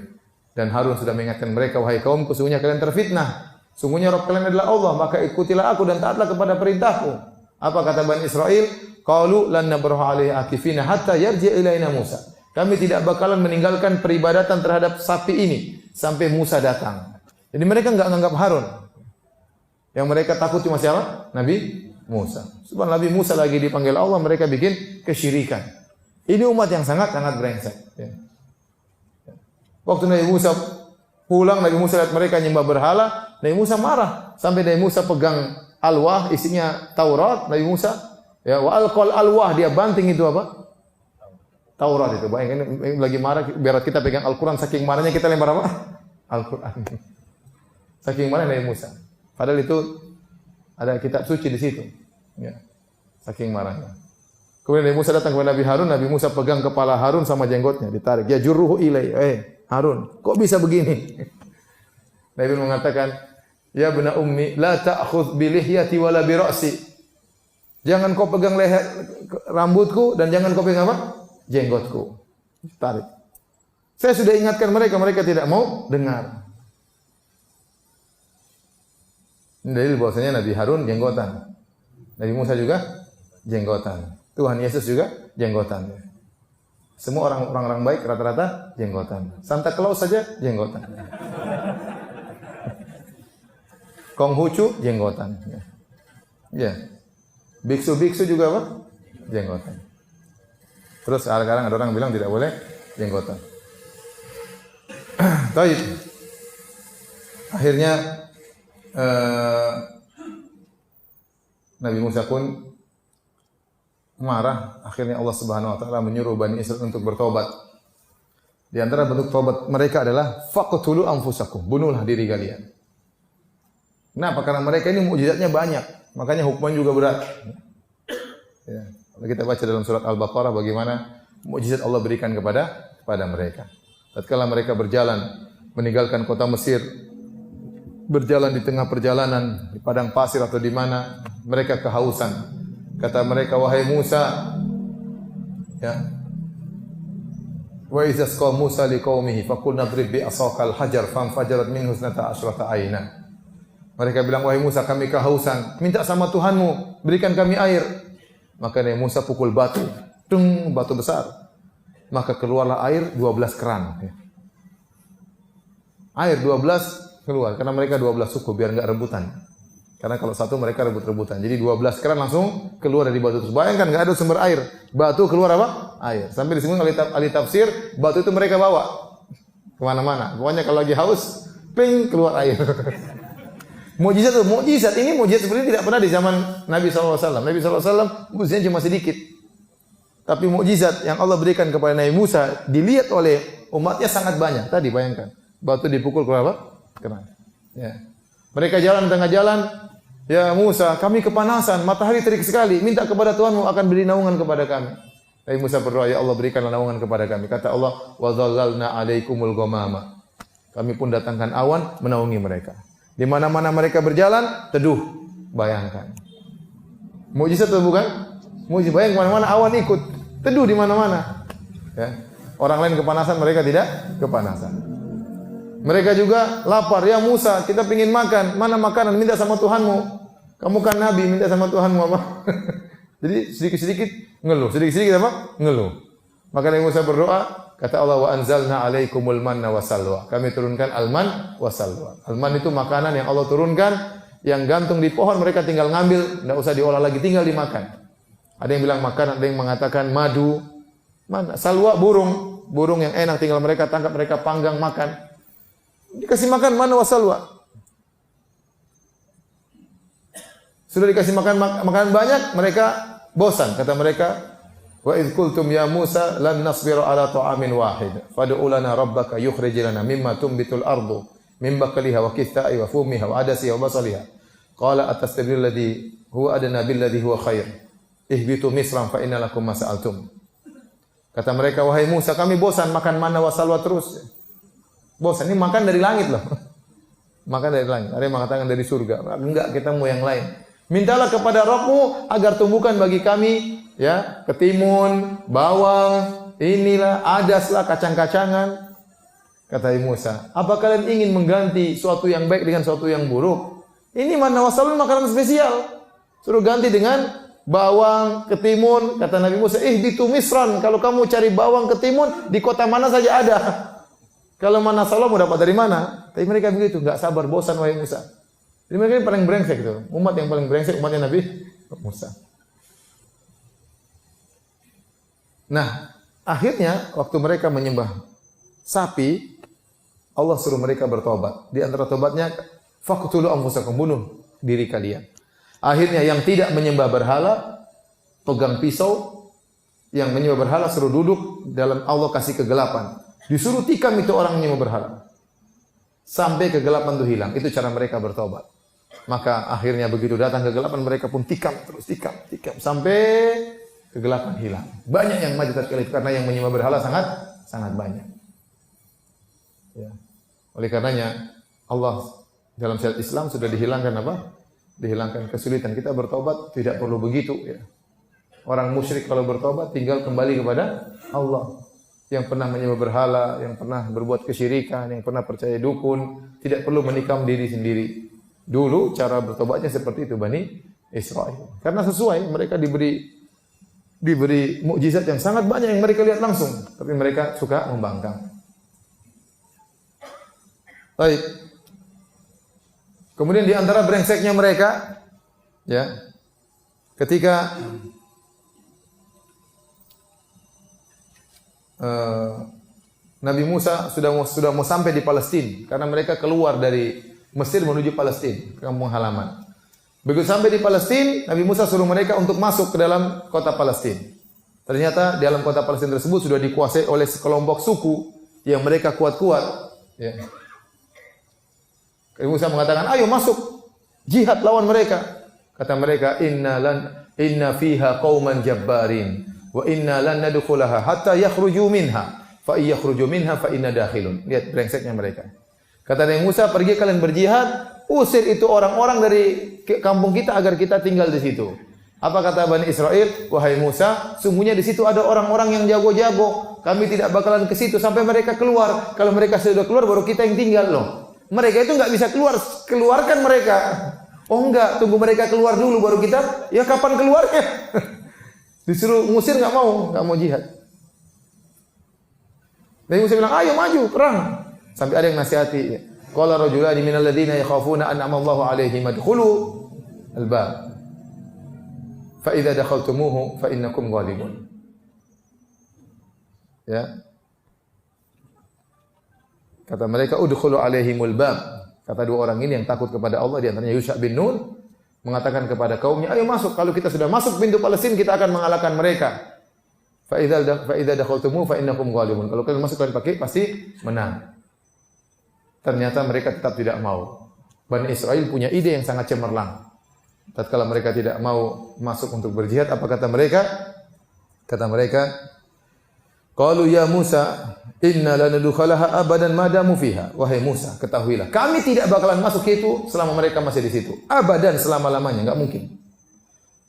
Dan Harun sudah mengingatkan mereka, "Wahai kaumku, sesungguhnya kalian terfitnah. Sungguhnya Rabb kalian adalah Allah, maka ikutilah aku dan taatlah kepada perintahku." Apa kata Bani Israel? Qalu lan nabraha alaihi akifina hatta yarji' ilaina Musa. Kami tidak bakalan meninggalkan peribadatan terhadap sapi ini sampai Musa datang. Jadi mereka enggak menganggap Harun. Yang mereka takut cuma siapa? Nabi Musa. Subhanallah, Nabi Musa lagi dipanggil Allah, mereka bikin kesyirikan. Ini umat yang sangat-sangat brengsek. Ya. Waktu Nabi Musa pulang, Nabi Musa lihat mereka nyembah berhala, Nabi Musa marah. Sampai Nabi Musa pegang alwah, isinya Taurat, Nabi Musa, ya, wa alqal alwah, dia banting itu apa? Taurat itu. Bayangkan ini lagi marah, biar kita pegang Al-Quran, saking marahnya kita lempar apa? Al-Quran. Saking marah Nabi Musa. Padahal itu ada kitab suci di situ. Ya. Saking marahnya. Kemudian Nabi Musa datang kepada Nabi Harun, Nabi Musa pegang kepala Harun sama jenggotnya, ditarik. Ya jurruhu ilai. Harun, kok bisa begini? Nabi mengatakan, "Ya bena ummi, la ta'khudh bi lihyati wala bi ra'si." Jangan kau pegang leher rambutku dan jangan kau pegang apa? Jenggotku. Tarik. Saya sudah ingatkan mereka, mereka tidak mau dengar. Ini dalil bahwasanya Nabi Harun jenggotan. Nabi Musa juga jenggotan. Tuhan Yesus juga jenggotan. Semua orang-orang baik rata-rata jenggotan. Santa Claus saja jenggotan. Konghucu jenggotan. Ya. Biksu-biksu juga apa? Jenggotan. Terus sekarang ada orang bilang tidak boleh jenggotan. Baik. Akhirnya Nabi Musa pun marah. Akhirnya Allah Subhanahu wa taala menyuruh Bani Israil untuk bertobat. Di antara bentuk tobat mereka adalah faqtulu anfusakum, bunuhlah diri kalian. Kenapa? Karena mereka ini mukjizatnya banyak, makanya hukuman juga berat. Ya. Kalau kita baca dalam surat Al-Baqarah bagaimana mukjizat Allah berikan kepada mereka. Tatkala mereka berjalan meninggalkan kota Mesir, berjalan di tengah perjalanan di padang pasir atau di mana, mereka kehausan. Kata mereka, wahai Musa, ya, wa idza qala Musa liqaumihi faqul nadrib bi asaqal hajar fanfajarat minhu 12 aina. Mereka bilang, wahai Musa, kami kehausan, minta sama Tuhanmu, berikan kami air. Maka Musa pukul batu, dung, batu besar. Maka keluarlah air 12 keran. Air 12 keluar, karena mereka 12 suku, biar enggak rebutan. Karena kalau satu mereka rebut-rebutan. Jadi 12 keran langsung keluar dari batu tersebut. Bayangkan enggak ada sumber air. Batu keluar apa? Air. Sampai disebut ahli tafsir, batu itu mereka bawa kemana-mana. Pokoknya kalau lagi haus, ping, keluar air. Mukjizat itu, mukjizat. Ini mukjizat seperti tidak pernah di zaman Nabi SAW. Nabi SAW mukjizatnya cuma sedikit. Tapi mukjizat yang Allah berikan kepada Nabi Musa dilihat oleh umatnya sangat banyak. Tadi bayangkan, batu dipukul keluar apa? Keran. Ya. Mereka jalan di tengah jalan, ya Musa, kami kepanasan, matahari terik sekali, minta kepada Tuhanmu akan beri naungan kepada kami. Nabi Musa berdoa, ya Allah berikanlah naungan kepada kami. Kata Allah, wa dhallalna 'alaikumul ghamama. Kami pun datangkan awan menaungi mereka. Di mana-mana mereka berjalan, teduh. Bayangkan. Mukjizat atau bukan? Mukjizat. Bayangkan kemana-mana awan ikut. Teduh di mana-mana. Ya. Orang lain kepanasan, mereka tidak kepanasan. Mereka juga lapar. Ya Musa, kita ingin makan. Mana makanan? Minta sama Tuhanmu. Kamu kan Nabi, minta sama Tuhanmu apa? Jadi sedikit-sedikit ngeluh. Sedikit-sedikit apa? Ngeluh. Maka Nabi Musa berdoa, kata Allah, wa anzalna 'alaikumul manna wasalwa. Kami turunkan al-man wasalwa. Al-man itu makanan yang Allah turunkan, yang gantung di pohon, mereka tinggal ngambil, tidak usah diolah lagi, tinggal dimakan. Ada yang bilang makan, ada yang mengatakan madu. Mana? Salwa burung yang enak, tinggal mereka tangkap, mereka panggang makan. Dikasih makan mana wasalwa. Sudah dikasih makan makanan banyak, mereka bosan. Kata mereka, wa idh qultum ya Musa lan nasbiru ala ta'amin wahid fad'u lana rabbaka yukhrij lana mimma tunbitul ardu min baqliha wa qithai wa fumiha wa adasiha wa basaliha qala atastabdil alladhi huwa adna bil ladhi huwa khair ihbitu misran fa inna lakum ma sa'altum. Kata mereka, wahai Musa, kami bosan makan manna wa salwa terus. Bosan, ini makan dari langit loh. Makan dari langit. Ada yang mengatakan dari surga. Enggak, kita mau yang lain. Mintalah kepada Rabb-Mu agar tumbuhkan bagi kami, ya, ketimun, bawang, inilah, adaslah, kacang-kacangan. Kata Musa, apa kalian ingin mengganti suatu yang baik dengan suatu yang buruk? Ini manna wa salwa makanan spesial. Suruh ganti dengan bawang, ketimun. Kata Nabi Musa, ihbitu misran. Kalau kamu cari bawang, ketimun, di kota mana saja ada. Kalau manna salwa mau dapat dari mana? Tapi mereka begitu, enggak sabar, bosan wahai Musa. Jadi mereka ini paling brengsek itu. Umat yang paling brengsek umatnya Nabi Musa. Nah, akhirnya waktu mereka menyembah sapi, Allah suruh mereka bertobat. Di antara tobatnya, faqtulu anfusakum, bunuh diri kalian. Akhirnya yang tidak menyembah berhala pegang pisau, yang menyembah berhala suruh duduk dalam Allah kasih kegelapan. Disuruh tikam itu orang menyembah berhala. Sampai kegelapan itu hilang. Itu cara mereka bertobat. Maka akhirnya begitu datang kegelapan, mereka pun tikam terus, tikam sampai kegelapan hilang. Banyak yang maju tatkala itu karena yang menyembah berhala sangat banyak. Ya. Oleh karenanya Allah dalam syariat Islam sudah dihilangkan apa? Dihilangkan kesulitan. Kita bertobat tidak perlu begitu, ya. Orang musyrik kalau bertobat tinggal kembali kepada Allah. Yang pernah menyembah berhala, yang pernah berbuat kesyirikan, yang pernah percaya dukun, tidak perlu menikam diri sendiri. Dulu cara bertobatnya seperti itu Bani Israel. Karena sesuai, mereka diberi mukjizat yang sangat banyak yang mereka lihat langsung, tapi mereka suka membangkang. Baik. Kemudian di antara brengseknya mereka, ya, ketika Nabi Musa sudah mau sampai di Palestina karena mereka keluar dari Mesir menuju Palestina, kampung halaman. Begitu sampai di Palestina, Nabi Musa suruh mereka untuk masuk ke dalam kota Palestina. Ternyata di dalam kota Palestina tersebut sudah dikuasai oleh sekelompok suku yang mereka kuat-kuat. Ya. Nabi Musa mengatakan, ayo masuk, jihad lawan mereka. Kata mereka, inna fiha qauman jabbarin. wa inna lan nadkhulaha hatta yakhruju minha fa yakhruju minha fa inna dakhilun. Lihat brengseknya mereka. Kata Nabi Musa, pergi kalian berjihad, usir itu orang-orang dari kampung kita agar kita tinggal di situ. Apa kata Bani Israel? Wahai Musa, sungguhnya di situ ada orang-orang yang jago-jago. Kami tidak bakalan ke situ sampai mereka keluar. Kalau mereka sudah keluar, baru kita yang tinggal loh. Mereka itu nggak bisa keluar, keluarkan mereka. Oh enggak, tunggu mereka keluar dulu baru kita. Ya kapan keluarnya? Disuruh ngusir nggak mau jihad. Nabi Musa bilang, ayo maju perang. Sampai ada yang nasihati. Qala rajulani minal ladzina yakhafuna an'ama Allahu 'alaihim adkhulu al-bab. Fa idza dakhaltumuhu fa innakum ghalibun. Ya. Kata mereka udkhulu 'alaihimul bab. Kata dua orang ini yang takut kepada Allah, di antaranya Yusha bin Nun, mengatakan kepada kaumnya, ayo masuk, kalau kita sudah masuk pintu Palestina kita akan mengalahkan mereka. Fa idza dakhaltumuhu fa innakum ghalibun. Kalau kalian masuk kalian pakai pasti menang. Ternyata mereka tetap tidak mau. Bani Israel punya ide yang sangat cemerlang. Tatkala mereka tidak mau masuk untuk berjihad, apa kata mereka? Kata mereka, qalu ya Musa, inna lanadkhulaha abadan ma damu fiha. Wahai Musa, ketahuilah, kami tidak bakalan masuk itu selama mereka masih di situ. Abadan, selama-lamanya, enggak mungkin.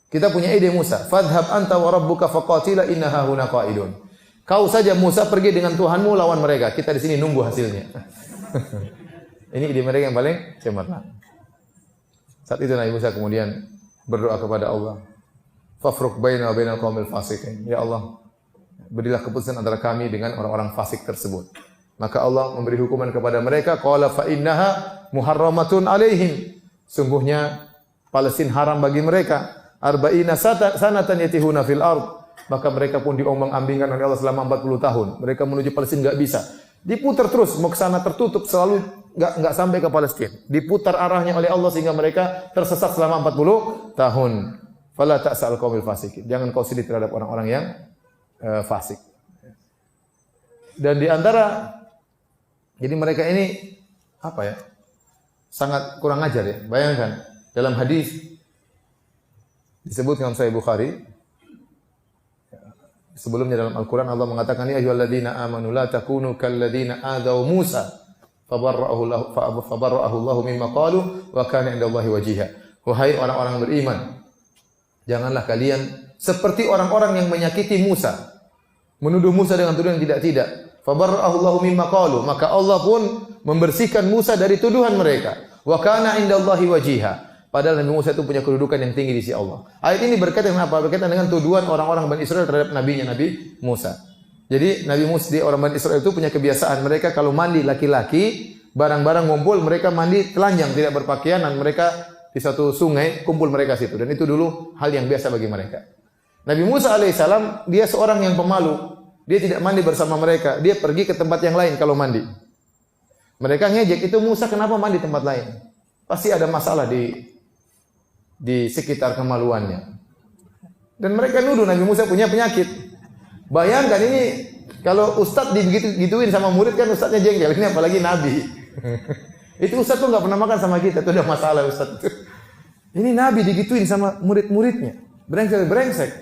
Kita punya ide Musa, fadhhab anta wa rabbuka faqatila innaha huna qa'idun. Kau saja Musa pergi dengan Tuhanmu lawan mereka. Kita di sini nunggu hasilnya. Ini ide mereka yang paling cemerlang. Saat itu Nabi Musa kemudian berdoa kepada Allah. Fafruq baina wa bainal qaumil fasiqin. Ya Allah, berilah keputusan antara kami dengan orang-orang fasik tersebut. Maka Allah memberi hukuman kepada mereka, qala fa innaha muharramatun alaihim. Sungguhnya Palestina haram bagi mereka. Arba'ina sanatan yatihuna fil ard. Maka mereka pun diombang-ambingkan oleh Allah selama 40 tahun. Mereka menuju Palestina enggak bisa. Diputar terus, mau ke sana tertutup, selalu enggak sampai ke Palestina. Diputar arahnya oleh Allah sehingga mereka tersesat selama 40 tahun. Fala ta'sal qaumil fasikin. Jangan kau sedih terhadap orang-orang yang fasik. Dan di antara, jadi mereka ini apa ya? Sangat kurang ajar ya. Bayangkan dalam hadis disebutkan Sahih Bukhari, sebelumnya dalam Al-Quran Allah mengatakan, ya ayyuhalladzina amanu la takunu kalladzina adaw Musa fabarra'ahu Allah mimma qalu wa kana 'indallahi wajiha. Wahai orang-orang beriman, janganlah kalian seperti orang-orang yang menyakiti Musa, menuduh Musa dengan tuduhan yang tidak. Fabarra'ahu Allah mimma qalu, maka Allah pun membersihkan Musa dari tuduhan mereka. Wa kana 'indallahi wajiha. Padahal Nabi Musa itu punya kedudukan yang tinggi di sisi Allah. Ayat ini berkaitan dengan apa? Berkaitan dengan tuduhan orang-orang Bani Israel terhadap nabinya Nabi Musa. Jadi Nabi Musa, orang Bani Israel itu punya kebiasaan, mereka kalau mandi laki-laki, barang-barang ngumpul, mereka mandi telanjang, tidak berpakaian, dan mereka di satu sungai kumpul mereka situ. Dan itu dulu hal yang biasa bagi mereka. Nabi Musa alaihissalam, dia seorang yang pemalu. Dia tidak mandi bersama mereka. Dia pergi ke tempat yang lain kalau mandi. Mereka ngejek, itu Musa kenapa mandi tempat lain? Pasti ada masalah di sekitar kemaluannya. Dan mereka nuduh Nabi Musa punya penyakit. Bayangkan ini kalau ustadz digituin sama murid kan ustadznya jengkel. Ini apalagi Nabi. Itu ustadz tuh nggak pernah makan sama kita. Itu udah masalah ustadz itu. Ini Nabi digituin sama murid-muridnya. Brengsek.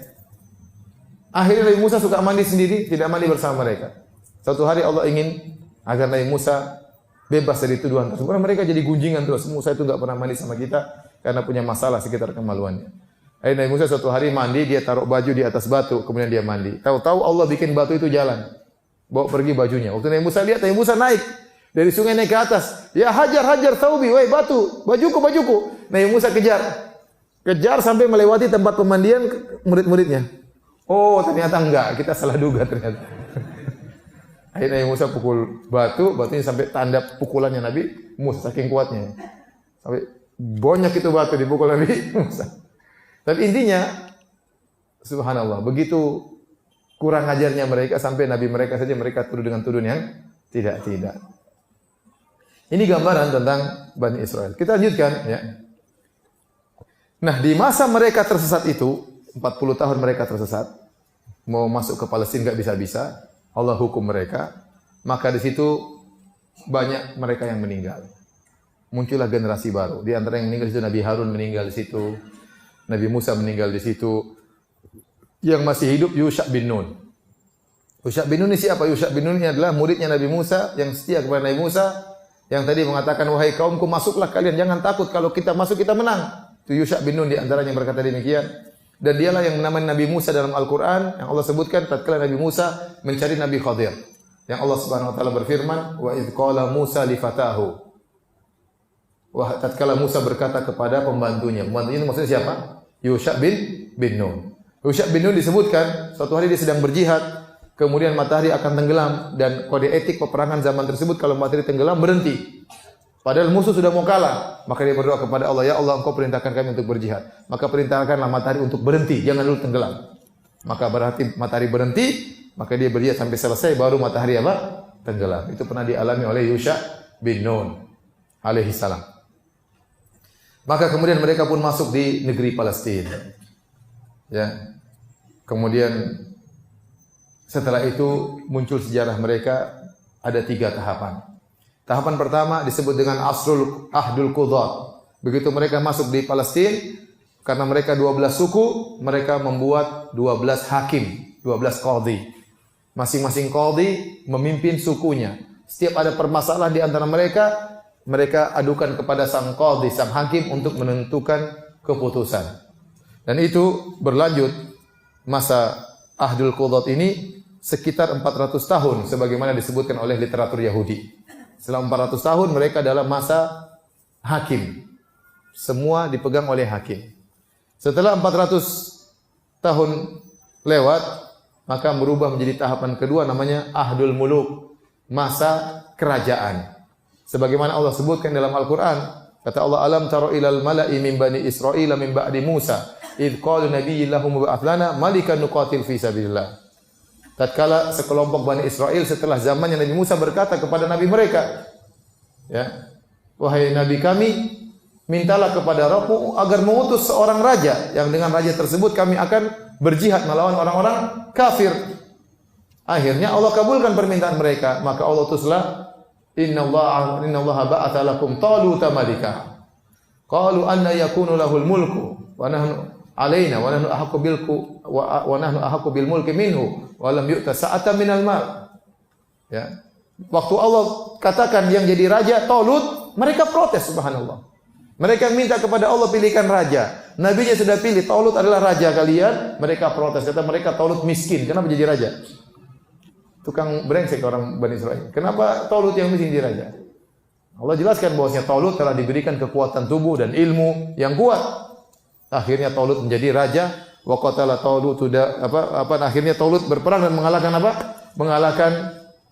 Akhirnya Nabi Musa suka mandi sendiri, tidak mandi bersama mereka. Suatu hari Allah ingin agar Nabi Musa bebas dari tuduhan tersebut. Mereka jadi gunjingan terus. Musa itu nggak pernah mandi sama kita karena punya masalah sekitar kemaluannya. Nabi Musa suatu hari mandi, dia taruh baju di atas batu, kemudian dia mandi. Tahu-tahu Allah bikin batu itu jalan, bawa pergi bajunya. Waktu Nabi Musa lihat, Nabi Musa naik dari sungai naik ke atas. Ya hajar thawbi, woi batu, bajuku. Nabi Musa kejar sampai melewati tempat pemandian murid-muridnya. Oh ternyata enggak, kita salah duga ternyata. Akhirnya Nabi Musa pukul batunya sampai tanda pukulannya Nabi Musa saking kuatnya. Sampai banyak itu batu dipukul Nabi Musa. Tapi intinya, subhanallah, begitu kurang ajarnya mereka sampai Nabi mereka saja mereka tuduh dengan tuduhan yang tidak. Ini gambaran tentang Bani Israel. Kita lanjutkan ya. Nah, di masa mereka tersesat itu, 40 tahun mereka tersesat, mau masuk ke Palestina enggak bisa-bisa, Allah hukum mereka, maka di situ banyak mereka yang meninggal. Muncullah generasi baru. Di antara yang meninggal itu Nabi Harun meninggal di situ, Nabi Musa meninggal di situ, yang masih hidup Yusha bin Nun. Yusha bin Nun ini siapa? Yusha bin Nun ini adalah muridnya Nabi Musa yang setia kepada Nabi Musa, yang tadi mengatakan, wahai kaumku, masuklah kalian, jangan takut, kalau kita masuk kita menang. Itu Yusha bin Nun di antaranya yang berkata demikian. Dan dialah yang menamai Nabi Musa dalam Al-Quran, yang Allah sebutkan tatkala Nabi Musa mencari Nabi Khadir. Yang Allah Subhanahu wa taala berfirman, wa idz qala Musa li fatahu. Wah, tatkala Musa berkata kepada pembantunya. Pembantunya ini maksudnya siapa? Yusha bin Nun. Yusha bin Nun disebutkan suatu hari dia sedang berjihad, kemudian matahari akan tenggelam, dan kode etik peperangan zaman tersebut kalau matahari tenggelam berhenti. Padahal musuh sudah mau kalah, maka dia berdoa kepada Allah, ya Allah, Engkau perintahkan kami untuk berjihad, maka perintahkanlah matahari untuk berhenti, jangan dulu tenggelam. Maka berarti matahari berhenti, maka dia berjihad sampai selesai, baru matahari apa? Tenggelam. Itu pernah dialami oleh Yusha bin Nun alaihi salam. Maka kemudian mereka pun masuk di negeri Palestina. Ya. Kemudian setelah itu muncul sejarah mereka, ada 3 tahapan. Tahapan pertama disebut dengan Ahdul Qudat. Begitu mereka masuk di Palestina, karena mereka 12 suku, mereka membuat 12 hakim, 12 qadhi. Masing-masing qadhi memimpin sukunya. Setiap ada permasalahan di antara mereka, mereka adukan kepada sang qadhi, sang hakim untuk menentukan keputusan. Dan itu berlanjut masa Ahdul Qudat ini sekitar 400 tahun sebagaimana disebutkan oleh literatur Yahudi. Selama 400 tahun mereka dalam masa hakim. Semua dipegang oleh hakim. Setelah 400 tahun lewat, maka berubah menjadi tahapan kedua namanya Ahdul Muluk, masa kerajaan. Sebagaimana Allah sebutkan dalam Al-Qur'an, kata Allah, alam taro ilal mala'i min bani Israil min ba'di Musa id qalu nabiyyin lahum ba'ath lana malikan nuqatil fi sabilillah. Tatkala sekelompok Bani Israel setelah zamannya Nabi Musa berkata kepada nabi mereka, ya, wahai nabi kami, mintalah kepada Rabbmu agar mengutus seorang raja, yang dengan raja tersebut kami akan berjihad melawan orang-orang kafir. Akhirnya Allah kabulkan permintaan mereka, maka Allah utuslah innallaha ba'atha lakum taluta malika. Qalu anna yakunu lahul mulku wa nahnu alaina wa nahnu ahaqqu bil mulki minhu wa lam yu'ta sa'atan minal mal. Ya. Waktu Allah katakan yang jadi raja Talut, mereka protes, subhanallah. Mereka minta kepada Allah pilihkan raja. Nabinya sudah pilih, Talut adalah raja kalian, mereka protes. Kata mereka Talut miskin, kenapa jadi raja? Tukang brengsek orang Bani Israel. Kenapa Talut yang miskin jadi raja? Allah jelaskan bahwasanya Talut telah diberikan kekuatan tubuh dan ilmu yang kuat. Akhirnya Talut menjadi raja. Wa qatala Talut akhirnya Talut berperang dan mengalahkan apa? Mengalahkan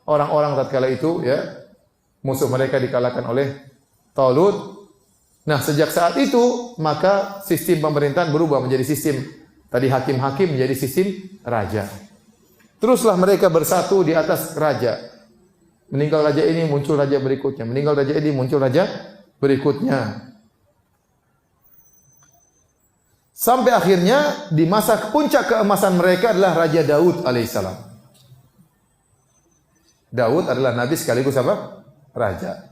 orang-orang tatkala itu, ya. Musuh mereka dikalahkan oleh Talut. Nah, sejak saat itu maka sistem pemerintahan berubah menjadi sistem tadi hakim-hakim menjadi sistem raja. Teruslah mereka bersatu di atas raja. Meninggal raja ini muncul raja berikutnya, meninggal raja ini muncul raja berikutnya. Sampai akhirnya di masa puncak keemasan mereka adalah Raja Daud alaihissalam. Daud adalah nabi sekaligus apa? Raja.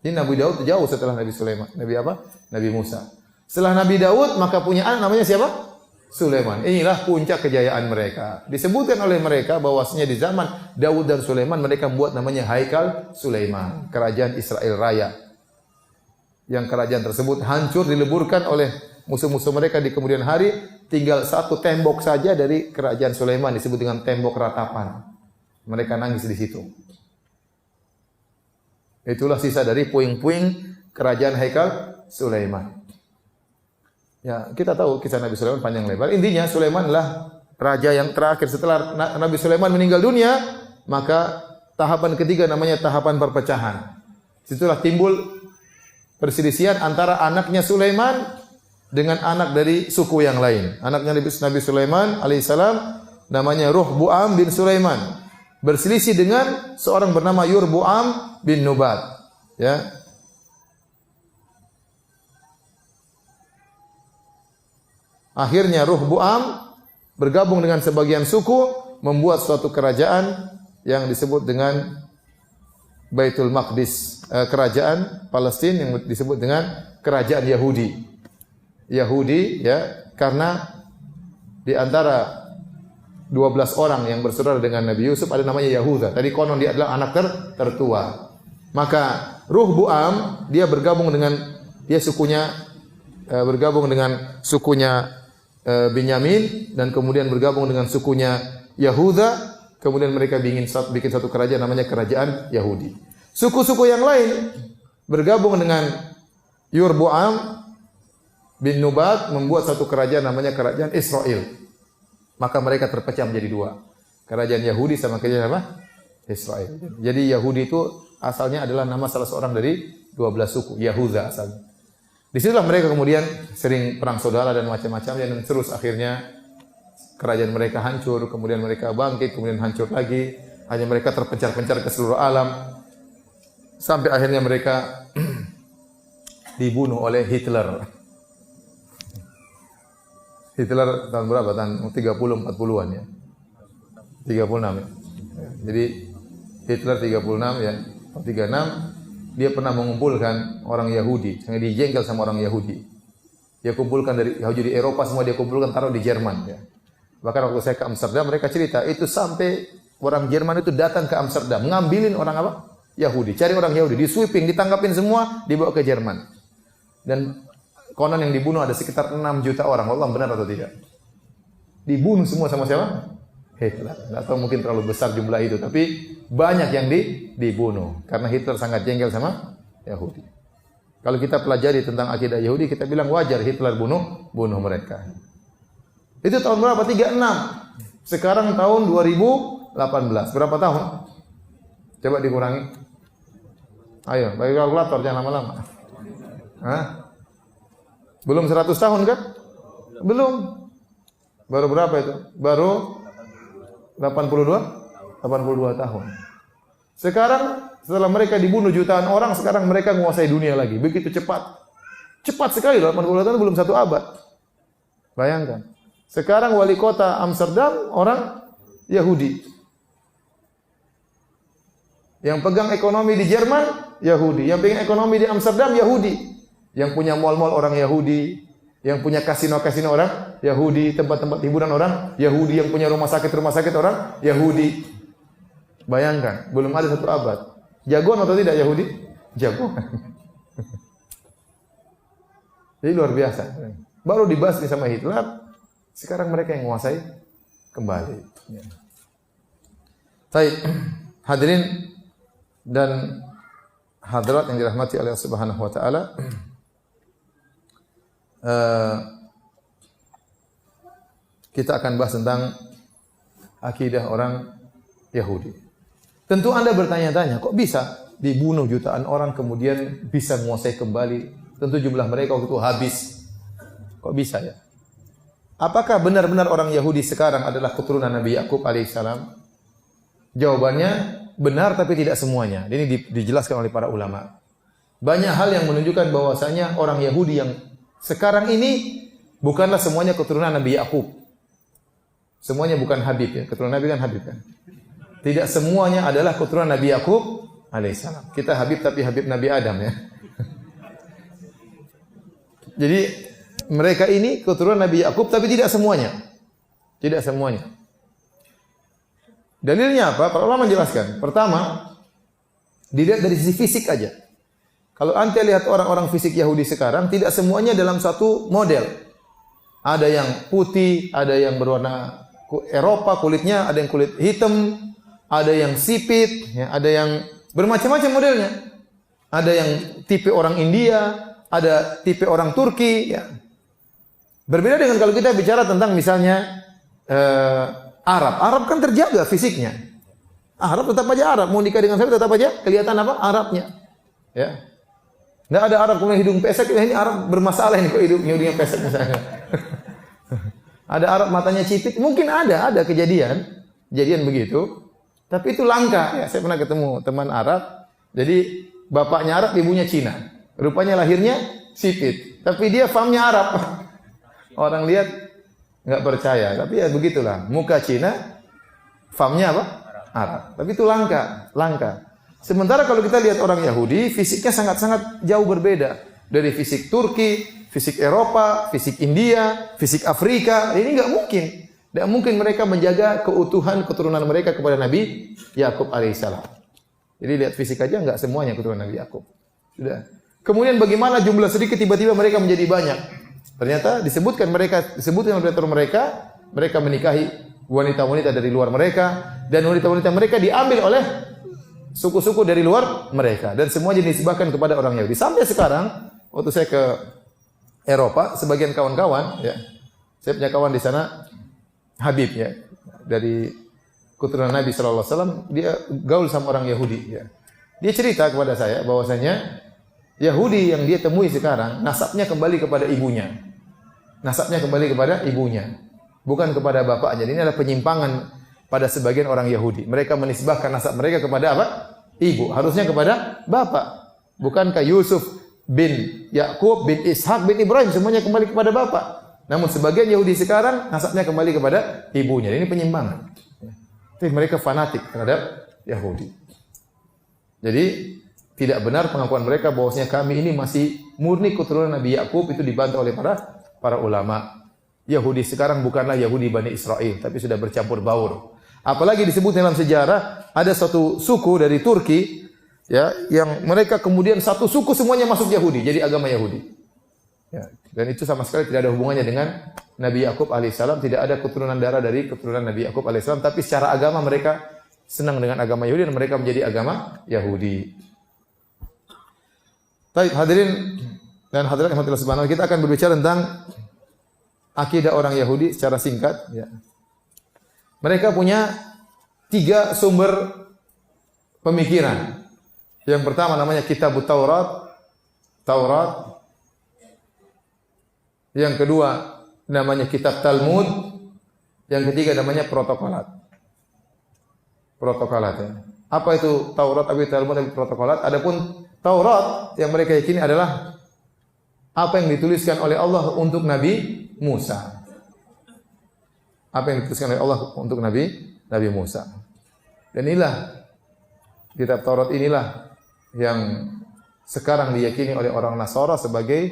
Ini Nabi Daud jauh setelah Nabi Sulaiman. Nabi apa? Nabi Musa. Setelah Nabi Daud maka punya anak namanya siapa? Sulaiman. Inilah puncak kejayaan mereka. Disebutkan oleh mereka bahwasanya di zaman Daud dan Sulaiman mereka membuat namanya Haikal Sulaiman, kerajaan Israel Raya. Yang kerajaan tersebut hancur dileburkan oleh musuh-musuh mereka di kemudian hari, tinggal satu tembok saja dari kerajaan Sulaiman disebut dengan tembok ratapan. Mereka nangis di situ. Itulah sisa dari puing-puing kerajaan Haikal Sulaiman. Ya, kita tahu kisah Nabi Sulaiman panjang lebar. Intinya Sulaiman adalah raja yang terakhir setelah Nabi Sulaiman meninggal dunia, maka tahapan ketiga namanya tahapan perpecahan. Situlah timbul perselisihan antara anaknya Sulaiman dengan anak dari suku yang lain. Anaknya Nabi Sulaiman alaihissalam namanya Ruhbu'am bin Sulaiman. Berselisih dengan seorang bernama Yurbu'am bin Nubat. Ya. Akhirnya Ruhbu'am bergabung dengan sebagian suku membuat suatu kerajaan yang disebut dengan Baitul Maqdis, kerajaan Palestina yang disebut dengan kerajaan Yahudi. Yahudi, ya, karena Di antara 12 orang yang bersaudara dengan Nabi Yusuf ada namanya Yahuda. Tadi konon dia adalah anak tertua. Maka Ruh Bu'am dia bergabung dengan sukunya Binyamin dan kemudian bergabung dengan sukunya Yahuda. Kemudian mereka bikin satu kerajaan namanya kerajaan Yahudi. Suku-suku yang lain bergabung dengan Yurbu'am bin Nubat membuat satu kerajaan namanya kerajaan Israel. Maka mereka terpecah menjadi dua. Kerajaan Yahudi sama kerajaan apa? Israel. Jadi Yahudi itu asalnya adalah nama salah seorang dari 12 suku, Yahuda asalnya. Disitulah mereka kemudian sering perang saudara dan macam-macamnya dan terus akhirnya kerajaan mereka hancur, kemudian mereka bangkit, kemudian hancur lagi. Hanya mereka terpencar-pencar ke seluruh alam. Sampai akhirnya mereka dibunuh oleh Hitler. Hitler tahun berapa? Tahun 30-40-an ya. 36 ya. Jadi Hitler 36 ya. 36 dia pernah mengumpulkan orang Yahudi, sangat dijengkel sama orang Yahudi. Dia kumpulkan dari Yahudi di Eropa semua dia kumpulkan taruh di Jerman ya. Bahkan waktu saya ke Amsterdam mereka cerita itu sampai orang Jerman itu datang ke Amsterdam ngambilin orang apa? Yahudi, cari orang Yahudi, di sweeping, ditangkapin semua, dibawa ke Jerman. Dan konon yang dibunuh ada sekitar 6 juta orang. Allah benar atau tidak? Dibunuh semua sama siapa? Hitler. Tidak tahu mungkin terlalu besar jumlah itu, tapi banyak yang dibunuh karena Hitler sangat jengkel sama Yahudi. Kalau kita pelajari tentang akidah Yahudi, kita bilang wajar Hitler bunuh mereka. Itu tahun berapa? 36. Sekarang tahun 2018. Berapa tahun? Coba dikurangi. Ayo, pakai kalkulator jangan lama-lama. Hah? Belum 100 tahun kan? Belum. Baru berapa itu? Baru 82 tahun. Sekarang setelah mereka dibunuh jutaan orang, sekarang mereka menguasai dunia lagi. Begitu cepat. Cepat sekali 82 tahun belum 1 abad. Bayangkan. Sekarang wali kota Amsterdam orang Yahudi. Yang pegang ekonomi di Jerman Yahudi, yang pegang ekonomi di Amsterdam Yahudi. Yang punya mal-mal orang Yahudi, yang punya kasino-kasino orang Yahudi, tempat-tempat hiburan orang Yahudi, yang punya rumah sakit orang Yahudi. Bayangkan, belum ada 1 abad. Jagoan atau tidak Yahudi? Jagoan. Jadi luar biasa. Baru dibahas sama Hitler, sekarang mereka yang menguasai kembali. Baik, hadirin dan hadirat yang dirahmati oleh Allah Subhanahu wa taala. Kita akan bahas tentang akidah orang Yahudi. Tentu Anda bertanya-tanya, kok bisa dibunuh jutaan orang kemudian bisa menguasai kembali? Tentu jumlah mereka waktu itu habis. Kok bisa ya? Apakah benar-benar orang Yahudi sekarang adalah keturunan Nabi Yakub alaihissalam? Jawabannya benar tapi tidak semuanya. Ini dijelaskan oleh para ulama. Banyak hal yang menunjukkan bahwasanya orang Yahudi yang sekarang ini bukanlah semuanya keturunan Nabi Yakub. Semuanya bukan Habib ya. Keturunan Nabi kan Habib kan. Tidak semuanya adalah keturunan Nabi Yakub alaihissalam. Kita Habib tapi Habib Nabi Adam ya. Jadi mereka ini keturunan Nabi Yakub tapi tidak semuanya. Tidak semuanya. Dalilnya apa? Para ulama menjelaskan. Pertama, dilihat dari sisi fisik aja. Kalau Anda lihat orang-orang fisik Yahudi sekarang, tidak semuanya dalam satu model. Ada yang putih, ada yang berwarna Eropa kulitnya, ada yang kulit hitam, ada yang sipit, ya, ada yang bermacam-macam modelnya. Ada yang tipe orang India, ada tipe orang Turki. Ya. Berbeda dengan kalau kita bicara tentang misalnya Arab. Arab kan terjaga fisiknya. Arab tetap aja Arab. Mau nikah dengan saya tetap aja kelihatan apa? Arabnya. Ya. Nggak ada Arab kemudian hidung pesek. Ini Arab bermasalah ini kok hidungnya pesek misalnya. Ada Arab matanya cipit. Mungkin ada kejadian begitu. Tapi itu langka. Ya, saya pernah ketemu teman Arab. Jadi bapaknya Arab, ibunya Cina. Rupanya lahirnya sipit. Tapi dia famnya Arab. Orang lihat nggak percaya. Tapi ya begitulah. Muka Cina, famnya apa? Arab. Tapi itu langka. Sementara kalau kita lihat orang Yahudi, fisiknya sangat-sangat jauh berbeda. Dari fisik Turki, fisik Eropa, fisik India, fisik Afrika. Ini nggak mungkin. Tidak mungkin mereka menjaga keutuhan keturunan mereka kepada Nabi Yakub alaihissalam. Jadi lihat fisik aja nggak semuanya keturunan Nabi Yakub. Sudah. Kemudian bagaimana jumlah sedikit tiba-tiba mereka menjadi banyak? Ternyata disebutkan oleh mereka menikahi wanita-wanita dari luar mereka dan wanita-wanita mereka diambil oleh suku-suku dari luar mereka dan semuanya dinisbahkan kepada orang Yahudi. Sampai sekarang waktu saya ke Eropa, sebagian kawan-kawan ya, saya punya kawan di sana Habib ya, dari keturunan Nabi sallallahu alaihi wasallam, dia gaul sama orang Yahudi ya. Dia cerita kepada saya bahwasanya Yahudi yang dia temui sekarang nasabnya kembali kepada ibunya. Nasabnya kembali kepada ibunya, bukan kepada bapaknya. Ini adalah penyimpangan pada sebagian orang Yahudi. Mereka menisbahkan nasab mereka kepada apa? Ibu. Harusnya kepada bapak. Bukankah Yusuf bin Yakub bin Ishak bin Ibrahim semuanya kembali kepada bapak? Namun sebagian Yahudi sekarang nasabnya kembali kepada ibunya. Ini penyimpangan. Tapi mereka fanatik terhadap Yahudi. Jadi tidak benar pengakuan mereka bahwasanya kami ini masih murni keturunan Nabi Yakub. Itu dibantah oleh para ulama. Yahudi sekarang bukanlah Yahudi Bani Israel, tapi sudah bercampur baur. Apalagi disebut dalam sejarah ada satu suku dari Turki ya, yang mereka kemudian satu suku semuanya masuk Yahudi, jadi agama Yahudi. Ya, dan itu sama sekali tidak ada hubungannya dengan Nabi Yakub alaihissalam, tidak ada keturunan darah dari keturunan Nabi Yakub alaihissalam, tapi secara agama mereka senang dengan agama Yahudi dan mereka menjadi agama Yahudi. Baik, hadirin dan hadirat rahmatillah subhanahu, kita akan berbicara tentang akidah orang Yahudi secara singkat ya. Mereka punya 3 sumber pemikiran. Yang pertama namanya Kitab Taurat. Yang kedua namanya Kitab Talmud. Yang ketiga namanya Protokolat ya. Apa itu Taurat, apa itu Talmud, apa itu Protokolat? Adapun Taurat yang mereka yakini adalah apa yang dituliskan oleh Allah untuk Nabi Musa. Apa yang dituliskan oleh Allah untuk Nabi Musa. Dan inilah kitab Taurat inilah yang sekarang diyakini oleh orang Nasara sebagai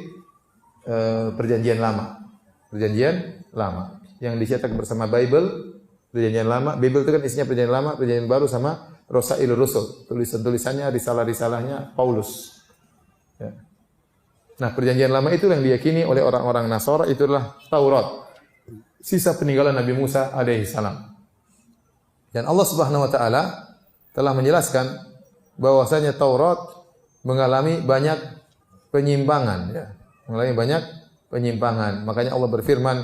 perjanjian lama. Perjanjian lama yang dicetak bersama Bible, perjanjian lama. Bible itu kan isinya perjanjian lama, perjanjian baru sama Rasailur Rusul, tulisan-tulisannya, risalah-risalahnya Paulus. Ya. Nah, perjanjian lama itu yang diyakini oleh orang-orang Nasara, itulah Taurat. Sisa peninggalan Nabi Musa alaihi salam. Dan Allah Subhanahu wa taala telah menjelaskan bahwasanya Taurat mengalami banyak penyimpangan ya. Mengalami banyak penyimpangan. Makanya Allah berfirman,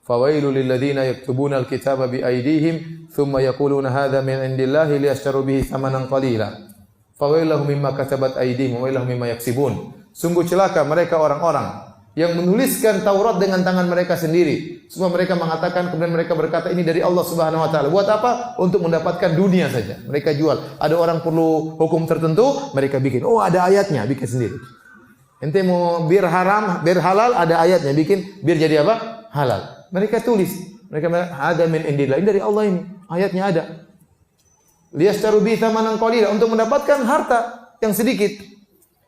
"Fawailul lil ladzina yaktubuna al-kitaba bi aydihim tsumma yaquluna hadza min indillahi liyashtaru bihi thamanan qalila. Fawailahum mimma katabat aydihim wa wailahum mimma yaksibun." Sungguh celaka mereka orang-orang yang menuliskan Taurat dengan tangan mereka sendiri. Semua mereka mengatakan, kemudian mereka berkata ini dari Allah Subhanahu wa taala. Buat apa? Untuk mendapatkan dunia saja. Mereka jual. Ada orang perlu hukum tertentu, mereka bikin. Oh, ada ayatnya, bikin sendiri. Ente mau bir haram, bir halal, ada ayatnya, bikin bir jadi apa? Halal. Mereka tulis. Mereka ada min indillah. Ini dari Allah ini. Ayatnya ada. Liyashtaru bi thamanan qalila, untuk mendapatkan harta yang sedikit.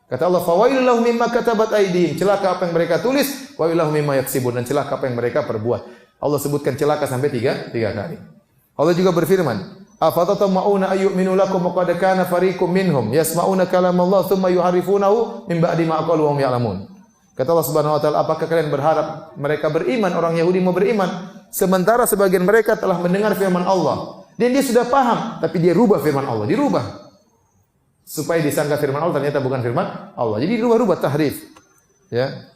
Kata Allah, "Fawailul lahum mimma katabat aydihim." Celaka apa yang mereka tulis, wa ilahum mimma yaksibun, dan celaka apa yang mereka perbuat. Allah sebutkan celaka sampai tiga kali. Allah juga berfirman, "Afatatma'una ayyuminu lakum wa qad kana fariqum minhum yasma'una kalamallah tsumma yuharrifunahu min ba'di ma qalu wa hum ya'lamun." Kata Allah Subhanahu wa taala, apakah kalian berharap mereka beriman, orang Yahudi mau beriman, sementara sebagian mereka telah mendengar firman Allah dan dia sudah paham, tapi dia rubah firman Allah, dirubah supaya disangka firman Allah, ternyata bukan firman Allah. Jadi dirubah-rubah, tahrif. Ya.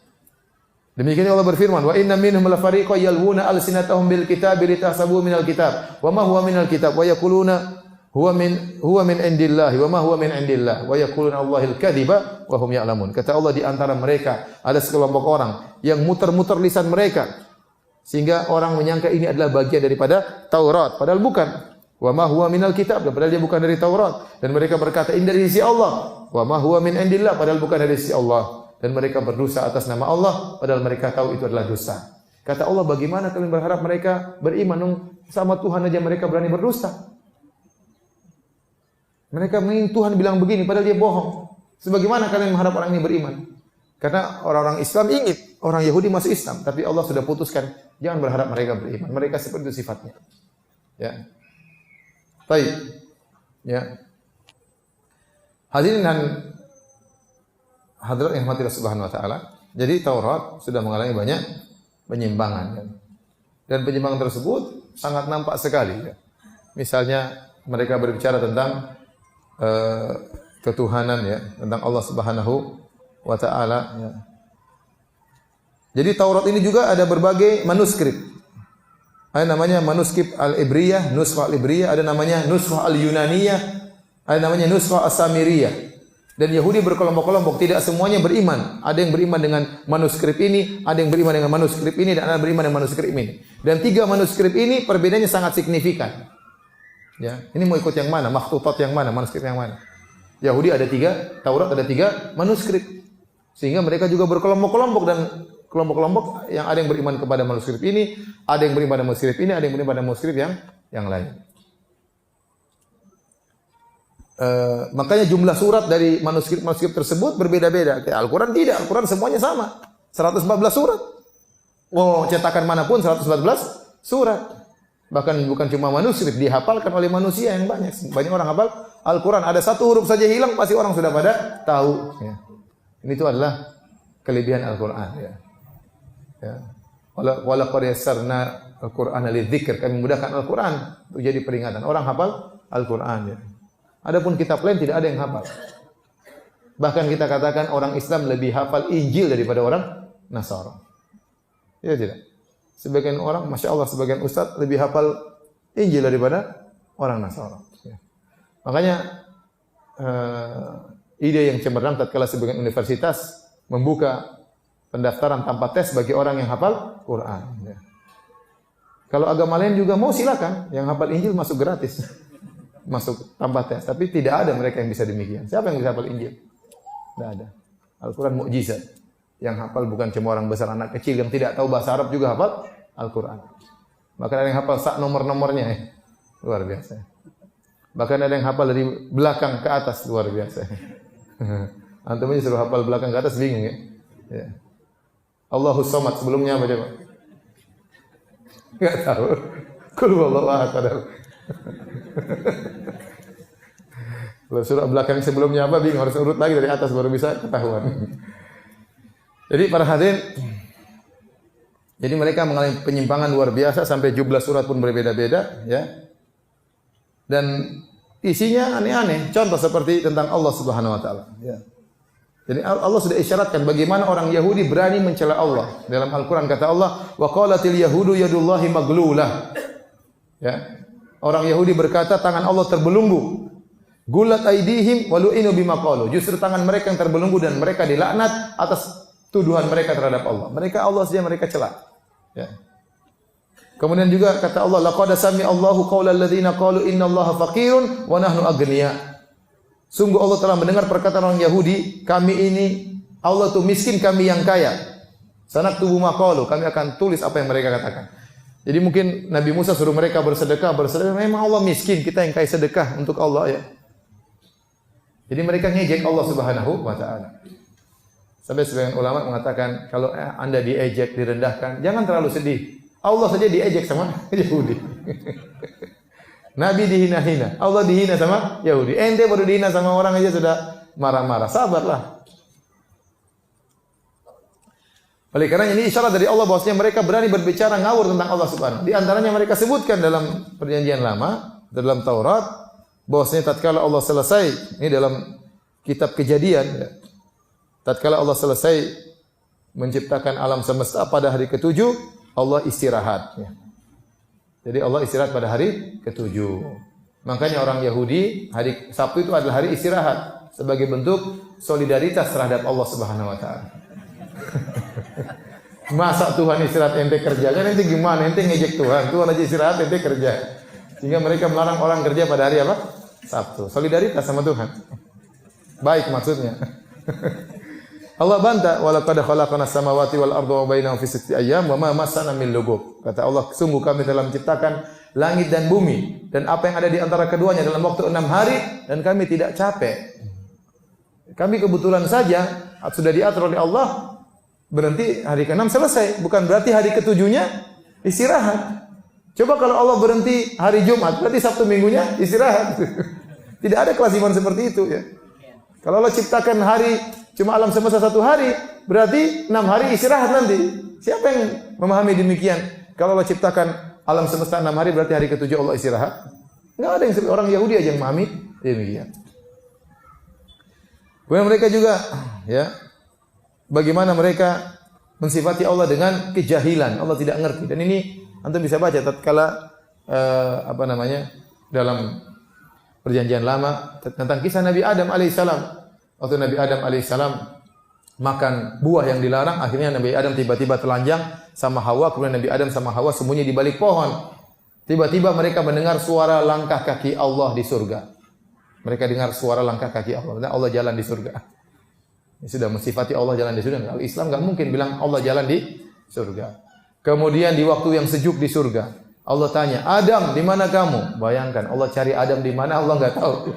Demikian Allah berfirman, "Wa inna minhum lafariqan yalwuna alsinatahum bil kitabi litahsabuhu minal kitab wa ma huwa minal kitab wa yaquluna huwa min indillahi wa ma huwa min indillah wa yaquluna Allahil kadhiba wa hum ya'lamun." Kata Allah, di antara mereka ada sekelompok orang yang muter-muter lisan mereka sehingga orang menyangka ini adalah bagian daripada Taurat, padahal bukan. Wa ma huwa minal kitab, padahal dia bukan dari Taurat, dan mereka berkata ini dari sisi Allah. Wa ma huwa min indillah, padahal bukan dari sisi Allah, dan mereka berdosa atas nama Allah padahal mereka tahu itu adalah dosa. Kata Allah, bagaimana kalian berharap mereka beriman sama Tuhan aja mereka berani berdusta? Mereka ingin Tuhan bilang begini padahal dia bohong. Sebagaimana kalian mengharap orang ini beriman? Karena orang-orang Islam ingin orang Yahudi masuk Islam, tapi Allah sudah putuskan jangan berharap mereka beriman. Mereka seperti itu sifatnya. Ya. Baik. Ya. Hadirin dan hadirat yang mati Subhanahu wa taala. Jadi Taurat sudah mengalami banyak penyimpangan. Ya. Dan penyimpangan tersebut sangat nampak sekali. Ya. Misalnya mereka berbicara tentang ketuhanan ya, tentang Allah Subhanahu wa ta'ala ya. Jadi Taurat ini juga ada berbagai manuskrip. Ada namanya manuskrip Al-Ibriyah, Nuskhah Al-Ibriyah, ada namanya Nuskhah Al-Yunaniyah, ada namanya Nuskhah As-Samiriyah. Dan Yahudi berkelompok-kelompok, tidak semuanya beriman. Ada yang beriman dengan manuskrip ini, ada yang beriman dengan manuskrip ini, dan ada yang beriman dengan manuskrip ini. Dan 3 manuskrip ini perbedaannya sangat signifikan. Ya, ini mau ikut yang mana? Makhtutat yang mana? Manuskrip yang mana? Yahudi ada 3, Taurat ada 3 manuskrip. Sehingga mereka juga berkelompok-kelompok dan kelompok-kelompok yang ada yang beriman kepada manuskrip ini, ada yang beriman pada manuskrip ini, ada yang beriman pada manuskrip yang lain. Makanya jumlah surat dari manuskrip tersebut berbeda-beda. Al-Quran tidak, Al-Quran semuanya sama. 114 surat. Mau cetakan manapun 114 surat. Bahkan bukan cuma manuskrip, dihafalkan oleh manusia yang banyak. Banyak orang hafal Al-Quran. Ada 1 huruf saja hilang, pasti orang sudah pada tahu. Ya. Ini itu adalah kelebihan Al-Quran. Ya. Ya. Walaqad yassarna Al-Qur'ana lidzikr. Kami memudahkan Al-Quran untuk jadi peringatan. Orang hafal Al-Quran. Ya. Adapun kitab lain tidak ada yang hafal. Bahkan kita katakan orang Islam lebih hafal Injil daripada orang Nasara. Ya tidak? Sebagian orang, Masya Allah, sebagian ustaz lebih hafal Injil daripada orang Nasara. Ya. Makanya ide yang cemerlang tatkala sebagian universitas membuka pendaftaran tanpa tes bagi orang yang hafal Quran. Ya. Kalau agama lain juga mau silakan, yang hafal Injil masuk gratis, masuk tanpa tes. Tapi tidak ada mereka yang bisa demikian. Siapa yang bisa hafal Injil? Tidak ada. Al-Quran mukjizat. Yang hafal bukan cuma orang besar, anak kecil yang tidak tahu bahasa Arab juga hafal Al-Quran. Bahkan ada yang hafal sak nomor-nomornya, ya. Luar biasa. Bahkan ada yang hafal dari belakang ke atas, luar biasa. Antum aja suruh hafal belakang ke atas bingung ya. Ya. Allahus Samad sebelumnya apa coba? Enggak tahu. Qul huwallahu ahad. Kalau surah belakang sebelumnya apa bingung, harus urut lagi dari atas baru bisa ketahuan. Jadi para hadirin, jadi mereka mengalami penyimpangan luar biasa sampai jumlah surat pun berbeda-beda ya. Dan isinya aneh-aneh. Contoh seperti tentang Allah Subhanahu wa taala, ya. Jadi Allah sudah isyaratkan bagaimana orang Yahudi berani mencela Allah. Dalam Al-Qur'an kata Allah, "Wa qalatil yahudu yadullahi maglulah." Ya. Orang Yahudi berkata tangan Allah terbelenggu. Gulat aidihim wa lu'inu bima qalu. Justru tangan mereka yang terbelenggu dan mereka dilaknat atas tuduhan mereka terhadap Allah. Allah saja mereka cela. Ya. Kemudian juga kata Allah, laqad sami Allahu qaulal ladzina qalu innallaha faqirun wa nahnu aghnia. Sungguh Allah telah mendengar perkataan orang Yahudi, kami ini Allah itu miskin, kami yang kaya. Sanaktubu ma qalu, kami akan tulis apa yang mereka katakan. Jadi mungkin Nabi Musa suruh mereka bersedekah, memang Allah miskin, kita yang kaya sedekah untuk Allah ya. Jadi mereka ngejek Allah Subhanahu wa taala. Sampai sebagian ulama mengatakan kalau Anda diejek, direndahkan, jangan terlalu sedih. Allah saja diejek sama Yahudi. Nabi dihina-hina, Allah dihina sama Yahudi. Ente baru dihina sama orang aja sudah marah-marah. Sabarlah. Oleh karena ini isyarat dari Allah bahwasanya mereka berani berbicara ngawur tentang Allah Subhanahu. Di antaranya mereka sebutkan dalam perjanjian lama, dalam Taurat, bahwasanya tatkala Allah selesai, ini dalam kitab Kejadian, ya, tatkala Allah selesai menciptakan alam semesta pada hari ke-7, Allah istirahat. Ya. Jadi Allah istirahat pada hari ke-7. Makanya orang Yahudi hari Sabtu itu adalah hari istirahat sebagai bentuk solidaritas terhadap Allah Subhanahu wa taala. Masa Tuhan istirahat ente kerja? Kan ente gimana? Ente ngejek Tuhan. Tuhan aja istirahat ente kerja. Sehingga mereka melarang orang kerja pada hari apa? Sabtu. Solidaritas sama Tuhan. Baik maksudnya. Allah bantah, walaqad khalaqnas samawati wal arda wa bainahuma fi sittati ayyam wa ma massana min lughub. Kata Allah, sungguh kami telah menciptakan langit dan bumi dan apa yang ada di antara keduanya dalam waktu 6 hari dan kami tidak capek. Kami kebetulan saja sudah diatur oleh Allah, berhenti hari ke-6 selesai. Bukan berarti hari ke-7-nya istirahat. Coba kalau Allah berhenti hari Jumat, berarti Sabtu Minggunya istirahat. Tidak ada kelaziman seperti itu ya. Kalau Allah ciptakan hari cuma alam semesta 1 hari, berarti 6 hari istirahat nanti. Siapa yang memahami demikian? Kalau Allah ciptakan alam semesta 6 hari, berarti hari ke-7 Allah istirahat. Enggak ada yang orang Yahudi aja yang memahami demikian. Kemudian mereka juga ya, bagaimana mereka mensifati Allah dengan kejahilan. Allah tidak ngerti. Dan ini antum bisa baca tatkala dalam perjanjian lama tentang kisah Nabi Adam alaihissalam. Waktu Nabi Adam alaihissalam makan buah yang dilarang, akhirnya Nabi Adam tiba-tiba telanjang sama Hawa, kemudian Nabi Adam sama Hawa sembunyi di balik pohon. Tiba-tiba mereka mendengar suara langkah kaki Allah di surga. Mereka dengar suara langkah kaki Allah. Dan Allah jalan di surga. Ini sudah mensifati Allah jalan di surga. Kalau Islam enggak mungkin bilang Allah jalan di surga. Kemudian di waktu yang sejuk di surga, Allah tanya, "Adam, di mana kamu?" Bayangkan, Allah cari Adam di mana, Allah enggak tahu.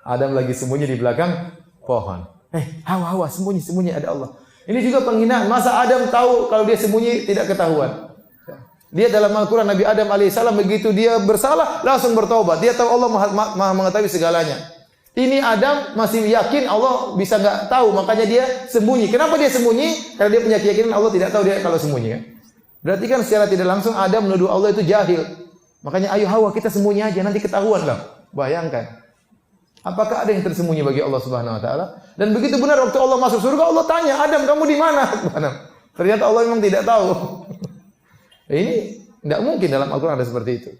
Adam lagi sembunyi di belakang pohon. Hawa, sembunyi ada Allah. Ini juga penghinaan. Masa Adam tahu kalau dia sembunyi tidak ketahuan? Dia dalam Al-Quran Nabi Adam alaihissalam begitu dia bersalah langsung bertobat. Dia tahu Allah maha mengetahui segalanya. Ini Adam masih yakin Allah bisa nggak tahu, makanya dia sembunyi. Kenapa dia sembunyi? Karena dia punya keyakinan Allah tidak tahu dia kalau sembunyi kan. Berarti kan secara tidak langsung Adam menuduh Allah itu jahil. Makanya ayo Hawa kita sembunyi aja nanti ketahuan lah. Bayangkan. Apakah ada yang tersembunyi bagi Allah Subhanahu wa taala? Dan begitu benar waktu Allah masuk surga Allah tanya, "Adam kamu di mana?" Ternyata Allah memang tidak tahu. Ini tidak mungkin dalam Al-Quran ada seperti itu.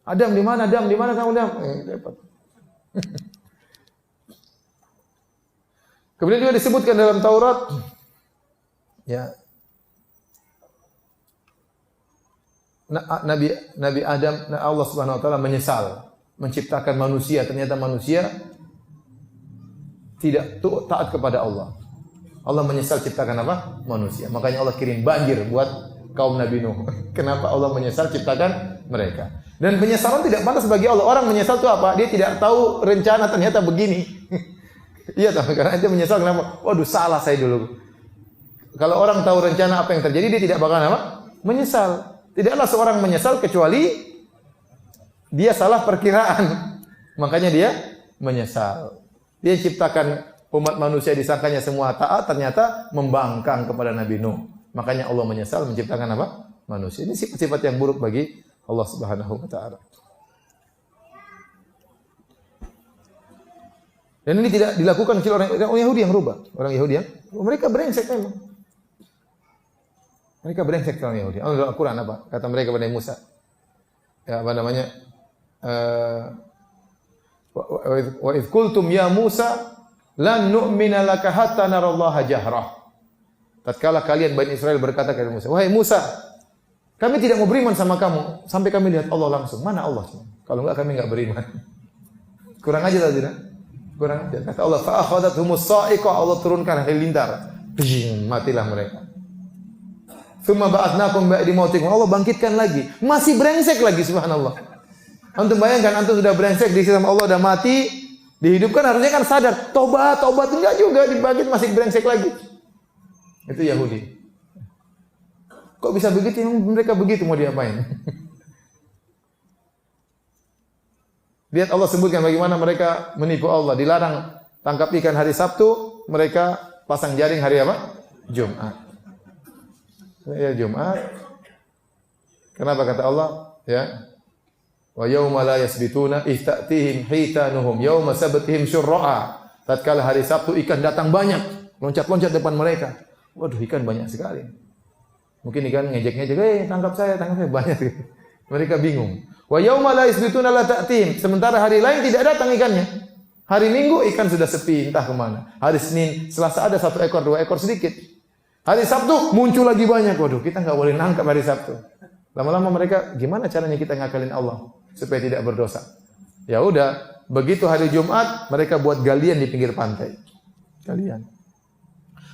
Adam di mana? Adam di mana kamu? Adam? Repot. Kemudian juga disebutkan dalam Taurat, ya, Nabi Adam, Allah Subhanahu Wa Taala menyesal menciptakan manusia. Ternyata manusia tidak taat kepada Allah. Allah menyesal ciptakan apa? Manusia. Makanya Allah kirim banjir buat kaum Nabi Nuh. Kenapa Allah menyesal ciptakan mereka? Dan penyesalan tidak pantas bagi Allah. Orang menyesal itu apa? Dia tidak tahu rencana ternyata begini. Iya tahu karena dia menyesal kenapa? Waduh salah saya dulu. Kalau orang tahu rencana apa yang terjadi dia tidak bakal apa? Menyesal. Tidaklah seorang menyesal kecuali dia salah perkiraan. Makanya dia menyesal. Dia ciptakan umat manusia disangkanya semua taat, ternyata membangkang kepada Nabi Nuh. Makanya Allah menyesal menciptakan apa? Manusia. Ini sifat-sifat yang buruk bagi Allah Subhanahu wa taala. Dan ini tidak dilakukan oleh orang Yahudi yang rubah. Orang Yahudi yang mereka brengsek memang. Mereka brengsek orang Yahudi. Allah Al-Qur'an apa? Kata mereka kepada Musa. Ya apa namanya? Wa idz qultum ya Musa lan nu'mina laka hatta narallaha jahrah. Tatkala kalian Bani Israel berkata kepada Musa, "Wahai Musa, kami tidak mau beriman sama kamu sampai kami lihat Allah langsung." Mana Allah? Kalau enggak kami enggak beriman. Kurang aja tadi, kurang aja. Kata Allah, "Fa akhadhathumus sa'iqah." Allah turunkan halilintar. Matilah mereka. Tsumma ba'atsnakum ba'da mautikum. Allah bangkitkan lagi. Masih brengsek lagi subhanallah. Antum bayangkan antum sudah brengsek di sisi Allah udah mati, dihidupkan harusnya kan sadar, tobat enggak juga dibangkit masih brengsek lagi. Itu Yahudi. Kok bisa begitu? Mereka begitu mau diapain? Lihat Allah sebutkan bagaimana mereka menipu Allah. Dilarang tangkap ikan hari Sabtu, mereka pasang jaring hari apa? Jumat. Ya Jumat. Kenapa kata Allah? Ya. Wa yauma la yasbituna ihtatihim hitanuhum yauma sabtihim syurra'a. Tatkala hari Sabtu ikan datang banyak, loncat-loncat depan mereka. Waduh, ikan banyak sekali. Mungkin ikan ngejek-ngejek, tangkap saya banyak. Mereka bingung. Wa yauma la yasbituna la ta'tihim. Sementara hari lain tidak datang ikannya. Hari Minggu ikan sudah sepi, entah kemana. Hari Senin, Selasa ada 1 ekor, 2 ekor sedikit. Hari Sabtu muncul lagi banyak. Waduh, kita nggak boleh nangkap hari Sabtu. Lama-lama mereka, gimana caranya kita ngakalin Allah supaya tidak berdosa? Ya udah, begitu hari Jumat mereka buat galian di pinggir pantai. Galian.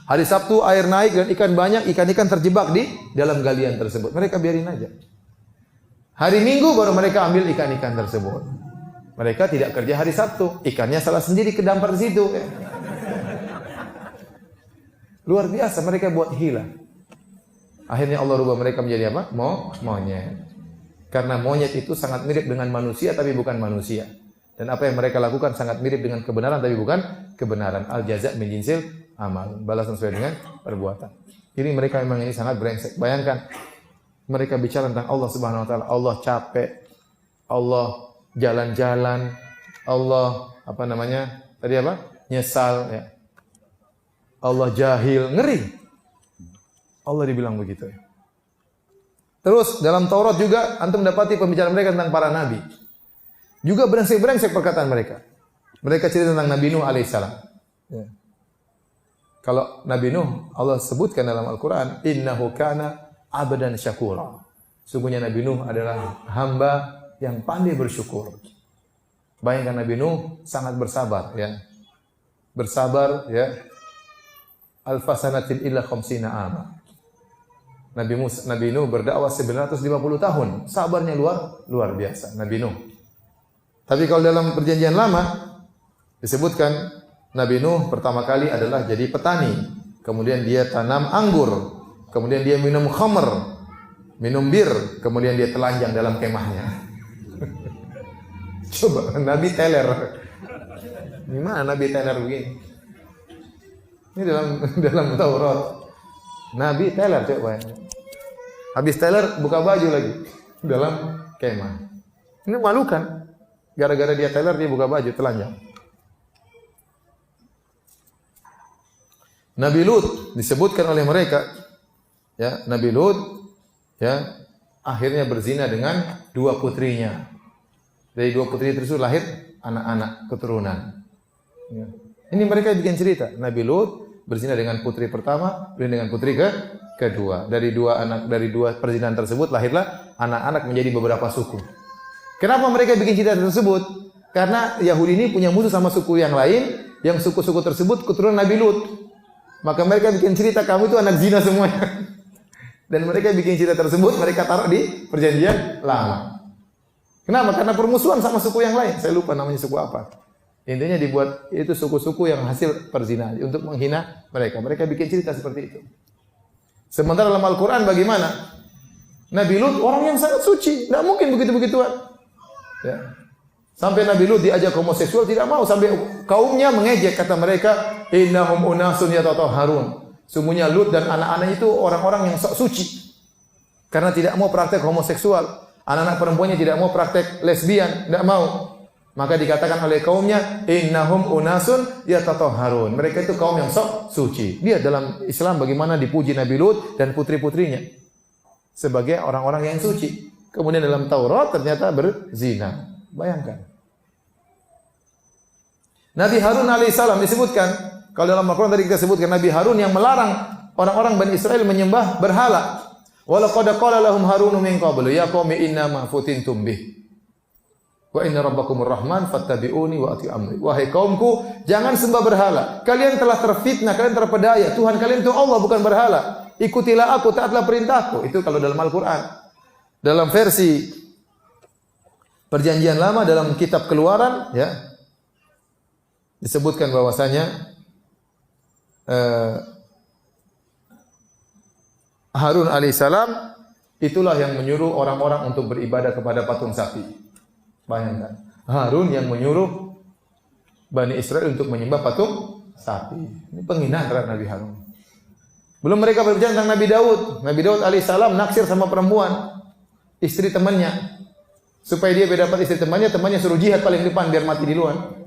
Hari Sabtu air naik dan ikan banyak, ikan-ikan terjebak di dalam galian tersebut. Mereka biarin aja. Hari Minggu baru mereka ambil ikan-ikan tersebut. Mereka tidak kerja hari Sabtu, ikannya salah sendiri kedampar di situ. Luar biasa, mereka buat hila. Akhirnya Allah rubah mereka menjadi apa? Monyet. Karena monyet itu sangat mirip dengan manusia tapi bukan manusia. Dan apa yang mereka lakukan sangat mirip dengan kebenaran tapi bukan kebenaran. Al jaza' min jinsil amal. Balasan sesuai dengan perbuatan. Ini mereka memang ini sangat brengsek. Bayangkan mereka bicara tentang Allah Subhanahu wa taala. Allah capek. Allah jalan-jalan. Allah apa namanya? Tadi apa? Nyesal ya. Allah jahil, ngeri. Allah dibilang begitu. Terus dalam Taurat juga antum mendapati pembicaraan mereka tentang para nabi. Juga brengsek-brengsek perkataan mereka. Mereka cerita tentang Nabi Nuh alaihissalam. Ya. Kalau Nabi Nuh Allah sebutkan dalam Al-Quran, innahu kana abdan syakura. Sungguhnya Nabi Nuh adalah hamba yang pandai bersyukur. Bayangkan Nabi Nuh sangat bersabar ya. Bersabar ya. Alfasanatin illa khamsina ama. Nabi Nuh berdakwah 950 tahun. Sabarnya luar biasa Nabi Nuh. Tapi kalau dalam perjanjian lama disebutkan Nabi Nuh pertama kali adalah jadi petani. Kemudian dia tanam anggur. Kemudian dia minum khamr, minum bir. Kemudian dia telanjang dalam kemahnya. Coba Nabi teler. Gimana Nabi teler begini? Ini dalam Taurat. Nabi teler coba. Habis teler buka baju lagi dalam kemah. Ini malu kan? Gara-gara dia teler dia buka baju telanjang. Nabi Lut disebutkan oleh mereka ya, Nabi Lut ya akhirnya berzina dengan dua putrinya. Dari dua putri tersebut lahir anak-anak keturunan. Ya. Ini mereka bikin cerita. Nabi Lut berzina dengan putri pertama, kemudian dengan putri kedua. Dari dua perzinahan tersebut lahirlah anak-anak menjadi beberapa suku. Kenapa mereka bikin cerita tersebut? Karena Yahudi ini punya musuh sama suku yang lain, yang suku-suku tersebut keturunan Nabi Lut. Maka mereka bikin cerita kamu itu anak zina semuanya. Dan mereka bikin cerita tersebut mereka taruh di perjanjian lama. Kenapa? Karena permusuhan sama suku yang lain. Saya lupa namanya suku apa. Intinya dibuat itu suku-suku yang hasil perzinahan untuk menghina mereka. Mereka bikin cerita seperti itu. Sementara dalam Al-Quran bagaimana? Nabi Lut orang yang sangat suci. Tidak mungkin begitu-begituan. Ya. Sampai Nabi Lut diajak homoseksual tidak mau. Sampai kaumnya mengejek kata mereka. Innahum unasun yatatahharun. Sungguhnya Lut dan anak-anaknya itu orang-orang yang sok suci. Karena tidak mau praktek homoseksual. Anak-anak perempuannya tidak mau praktek lesbian. Tidak mau. Maka dikatakan oleh kaumnya, innahum unasun yatatahharun. Mereka itu kaum yang sok suci. Lihat dalam Islam bagaimana dipuji Nabi Lut dan putri-putrinya sebagai orang-orang yang suci. Kemudian dalam Taurat ternyata berzina. Bayangkan. Nabi Harun alaihissalam disebutkan, kalau dalam Al-Quran tadi kita sebutkan Nabi Harun yang melarang orang-orang Bani Israel menyembah berhala. Walaqad qala lahum Harunu min qablu ya qaumi innama futintum bih. Wa inna rabbakumur rahman fattabi'uni wa ati'u amri. Wahai kaumku, jangan sembah berhala. Kalian telah terfitnah, kalian terpedaya. Tuhan kalian itu Allah bukan berhala. Ikutilah aku, taatlah perintahku. Itu kalau dalam Al-Quran. Dalam versi Perjanjian Lama dalam kitab Keluaran ya disebutkan bahwasanya Harun alaihissalam itulah yang menyuruh orang-orang untuk beribadah kepada patung sapi. Bayangkan, Harun yang menyuruh Bani Israel untuk menyembah patung sapi. Ini penghinaan terhadap Nabi Harun. Belum mereka berbicara tentang Nabi Daud. Nabi Daud alaihissalam naksir sama perempuan, istri temannya. Supaya dia dapat istri temannya suruh jihad paling depan biar mati di luar.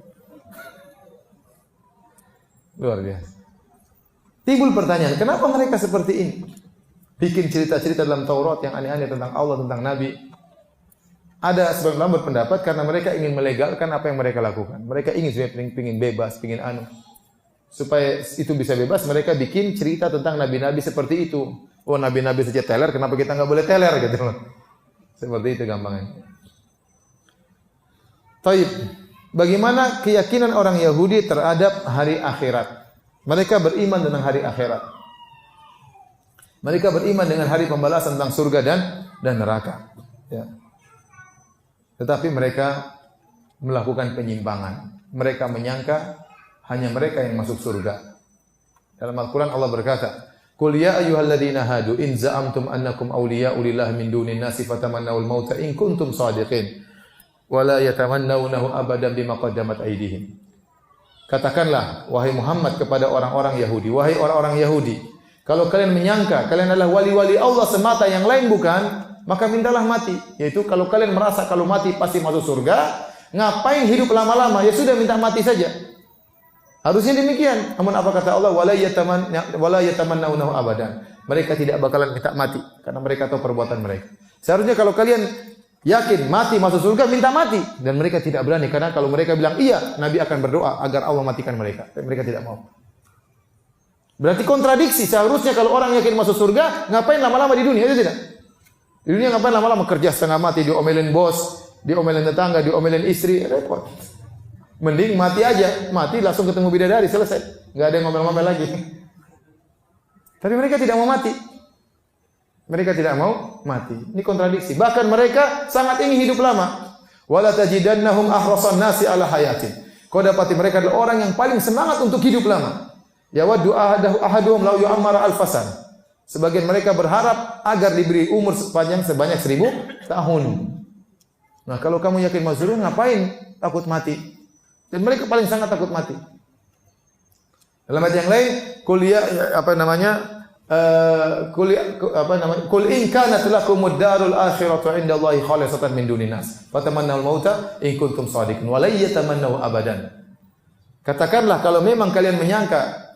Luar biasa. Timbul pertanyaan, kenapa mereka seperti ini? Bikin cerita-cerita dalam Taurat yang aneh-aneh tentang Allah, tentang Nabi. Ada sebagian ulama berpendapat karena mereka ingin melegalkan apa yang mereka lakukan. Mereka ingin ingin bebas, ingin supaya itu bisa bebas, mereka bikin cerita tentang nabi-nabi seperti itu. Oh, nabi-nabi saja teler, kenapa kita nggak boleh teler gitu loh. Seperti itu gampangnya. Taib. Bagaimana keyakinan orang Yahudi terhadap hari akhirat? Mereka beriman dengan hari akhirat. Mereka beriman dengan hari pembalasan tentang surga dan neraka. Ya. Tetapi mereka melakukan penyimpangan. Mereka menyangka hanya mereka yang masuk surga. Dalam Al-Quran Allah berkata, "Qul ya ayyuhalladzina hadu in za'amtum annakum awliya'u lillahi min dunin nasi fatamannawul mauta in kuntum shadiqin wa la yatamannawnahu abadan bima qaddamat aydihim." Katakanlah wahai Muhammad kepada orang-orang Yahudi, wahai orang-orang Yahudi, kalau kalian menyangka kalian adalah wali-wali Allah semata yang lain bukan, maka mintalah mati. Yaitu kalau kalian merasa kalau mati pasti masuk surga, ngapain hidup lama-lama? Ya sudah minta mati saja. Harusnya demikian. Namun apa kata Allah? Wala yatamannawnahu abadan. Mereka tidak bakalan minta mati karena mereka tahu perbuatan mereka. Seharusnya kalau kalian yakin mati masuk surga, minta mati. Dan mereka tidak berani karena kalau mereka bilang iya, Nabi akan berdoa agar Allah matikan mereka. Dan mereka tidak mau. Berarti kontradiksi. Seharusnya kalau orang yakin masuk surga, ngapain lama-lama di dunia? Itu tidak. Di dunia ngapain lama-lama kerja setengah mati, diomelin bos, diomelin tetangga, diomelin istri, repot. Mending mati aja, mati langsung ketemu bidadari, selesai. Enggak ada yang ngomel-ngomel lagi. Tapi mereka tidak mau mati. Mereka tidak mau mati. Ini kontradiksi. Bahkan mereka sangat ingin hidup lama. Wala tajidannahum ahrasan nasi ala hayatin. Kau dapati mereka adalah orang yang paling semangat untuk hidup lama. Yawaddu ahaduhum law yu'ammara alfasan. Sebagian mereka berharap agar diberi umur sebanyak 1000 tahun. Nah, kalau kamu yakin masuk surga, ngapain takut mati? Dan mereka paling sangat takut mati. Dalam ayat yang lain, Qul in kanat lakumud darul akhiratu indallahi khalisatan min dunin nas fatamannawul mauta in kuntum shadiqin wa la yatamannaw abadan. Katakanlah kalau memang kalian menyangka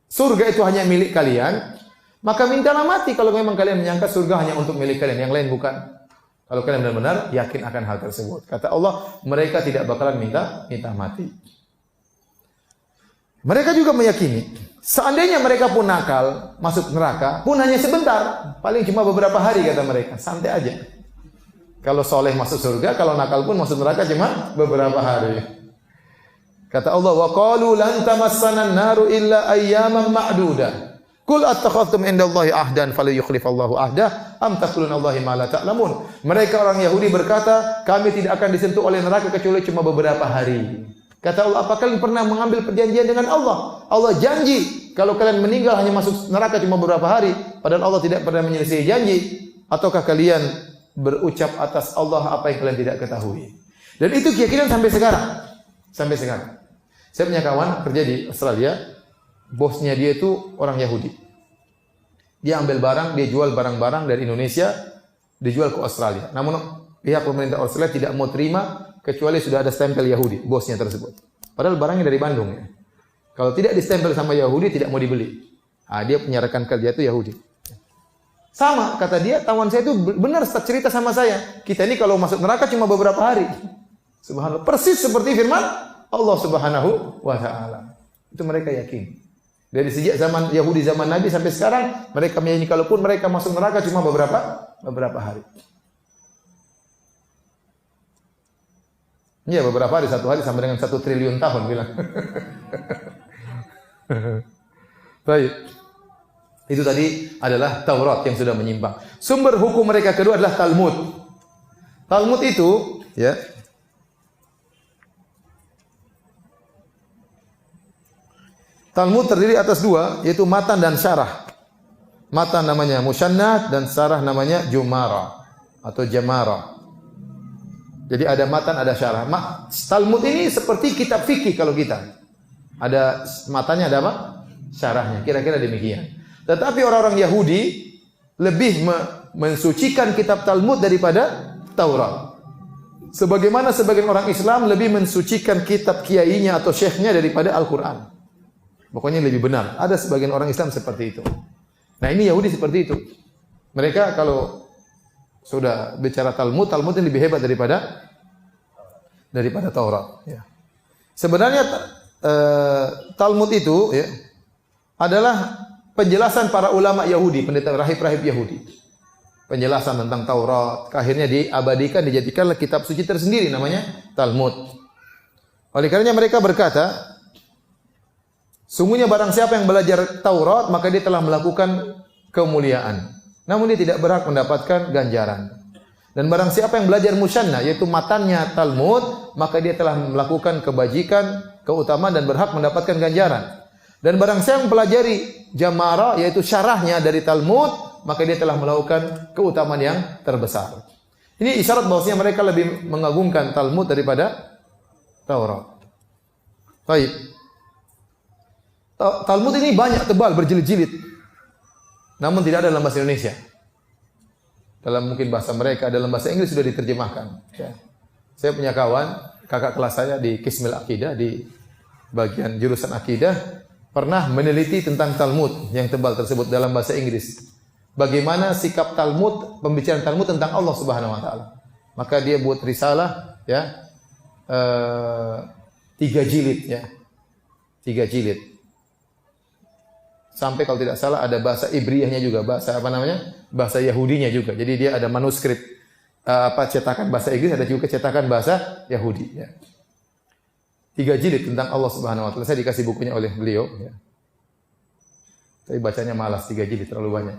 surga itu hanya milik kalian, maka mintalah mati kalau memang kalian menyangka surga hanya untuk milik kalian, yang lain bukan. Kalau kalian benar-benar yakin akan hal tersebut. Kata Allah, mereka tidak bakalan minta mati. Mereka juga meyakini, seandainya mereka pun nakal, masuk neraka, pun hanya sebentar. Paling cuma beberapa hari kata mereka, santai aja. Kalau soleh masuk surga, kalau nakal pun masuk neraka cuma beberapa hari. Kata Allah, wa qalu lan tamassana an-naru illa ayyaman ma'dudah. Qul attakhadhtum indallahi ahdan falyukhlifallahu ahdah am taqulunallahi ma la ta'lamun. Mereka orang Yahudi berkata, kami tidak akan disentuh oleh neraka kecuali cuma beberapa hari. Kata Allah, apa kalian pernah mengambil perjanjian dengan Allah? Allah janji kalau kalian meninggal hanya masuk neraka cuma beberapa hari, padahal Allah tidak pernah menyelesaikan janji. Ataukah kalian berucap atas Allah apa yang kalian tidak ketahui? Dan itu keyakinan sampai sekarang. Sampai sekarang. Saya punya kawan kerja di Australia. Bosnya dia itu orang Yahudi. Dia ambil barang, dia jual barang-barang dari Indonesia, dijual ke Australia. Namun pihak pemerintah Australia tidak mau terima kecuali sudah ada stempel Yahudi, bosnya tersebut. Padahal barangnya dari Bandung. Ya. Kalau tidak distempel sama Yahudi, tidak mau dibeli. Nah, dia punya rekan kerja itu Yahudi. Sama, kata dia, kawan saya itu benar cerita sama saya. Kita ini kalau masuk neraka cuma beberapa hari. Subhanallah. Persis seperti firman Allah Subhanahu wa Ta'ala. Itu mereka yakin. Dari sejak zaman Yahudi zaman Nabi sampai sekarang mereka meyakini kalaupun mereka masuk neraka cuma beberapa hari. Iya, beberapa hari, satu hari sama dengan 1 triliun tahun bilang. Baik. Itu tadi adalah Taurat yang sudah menyimpang. Sumber hukum mereka kedua adalah Talmud. Talmud itu, ya. Talmud terdiri atas dua, yaitu matan dan syarah. Matan namanya Mushannad dan syarah namanya Jumara atau Jamara. Jadi ada matan, ada syarah. Talmud ini seperti kitab fikih kalau kita. Ada matanya, ada apa? Syarahnya. Kira-kira demikian. Tetapi orang-orang Yahudi lebih mensucikan kitab Talmud daripada Taurat. Sebagaimana sebagian orang Islam lebih mensucikan kitab kiainya atau syekhnya daripada Al-Quran. Pokoknya lebih benar. Ada sebagian orang Islam seperti itu. Nah, ini Yahudi seperti itu. Mereka kalau sudah bicara Talmud, Talmud ini lebih hebat daripada Taurat. Ya. Sebenarnya Talmud itu ya, adalah penjelasan para ulama Yahudi, pendeta rahib-rahib Yahudi. Penjelasan tentang Taurat. Akhirnya diabadikan, dijadikanlah kitab suci tersendiri namanya Talmud. Oleh karenanya mereka berkata, sungguhnya barang siapa yang belajar Taurat, maka dia telah melakukan kemuliaan. Namun dia tidak berhak mendapatkan ganjaran. Dan barang siapa yang belajar Mushannah, yaitu matannya Talmud, maka dia telah melakukan kebajikan, keutamaan dan berhak mendapatkan ganjaran. Dan barang siapa yang mempelajari Jamara, yaitu syarahnya dari Talmud, maka dia telah melakukan keutamaan yang terbesar. Ini isyarat bahwasanya mereka lebih mengagungkan Talmud daripada Taurat. Baik. Talmud ini banyak, tebal, berjilid-jilid. Namun tidak ada dalam bahasa Indonesia. Dalam mungkin bahasa mereka, dalam bahasa Inggris sudah diterjemahkan. Ya. Saya punya kawan, kakak kelas saya di Qismil Aqidah, di bagian jurusan Aqidah, pernah meneliti tentang Talmud yang tebal tersebut dalam bahasa Inggris. Bagaimana sikap Talmud, pembicaraan Talmud tentang Allah Subhanahu wa taala. Maka dia buat risalah, ya. 3 jilid, ya. 3 jilid. Sampai kalau tidak salah ada bahasa Ibriyahnya juga, bahasa apa namanya? Bahasa Yahudinya juga. Jadi dia ada manuskrip cetakan bahasa Inggris, ada juga cetakan bahasa Yahudi, ya. 3 jilid tentang Allah Subhanahu wa taala. Saya dikasih bukunya oleh beliau, ya. Tapi bacanya malas, 3 jilid terlalu banyak.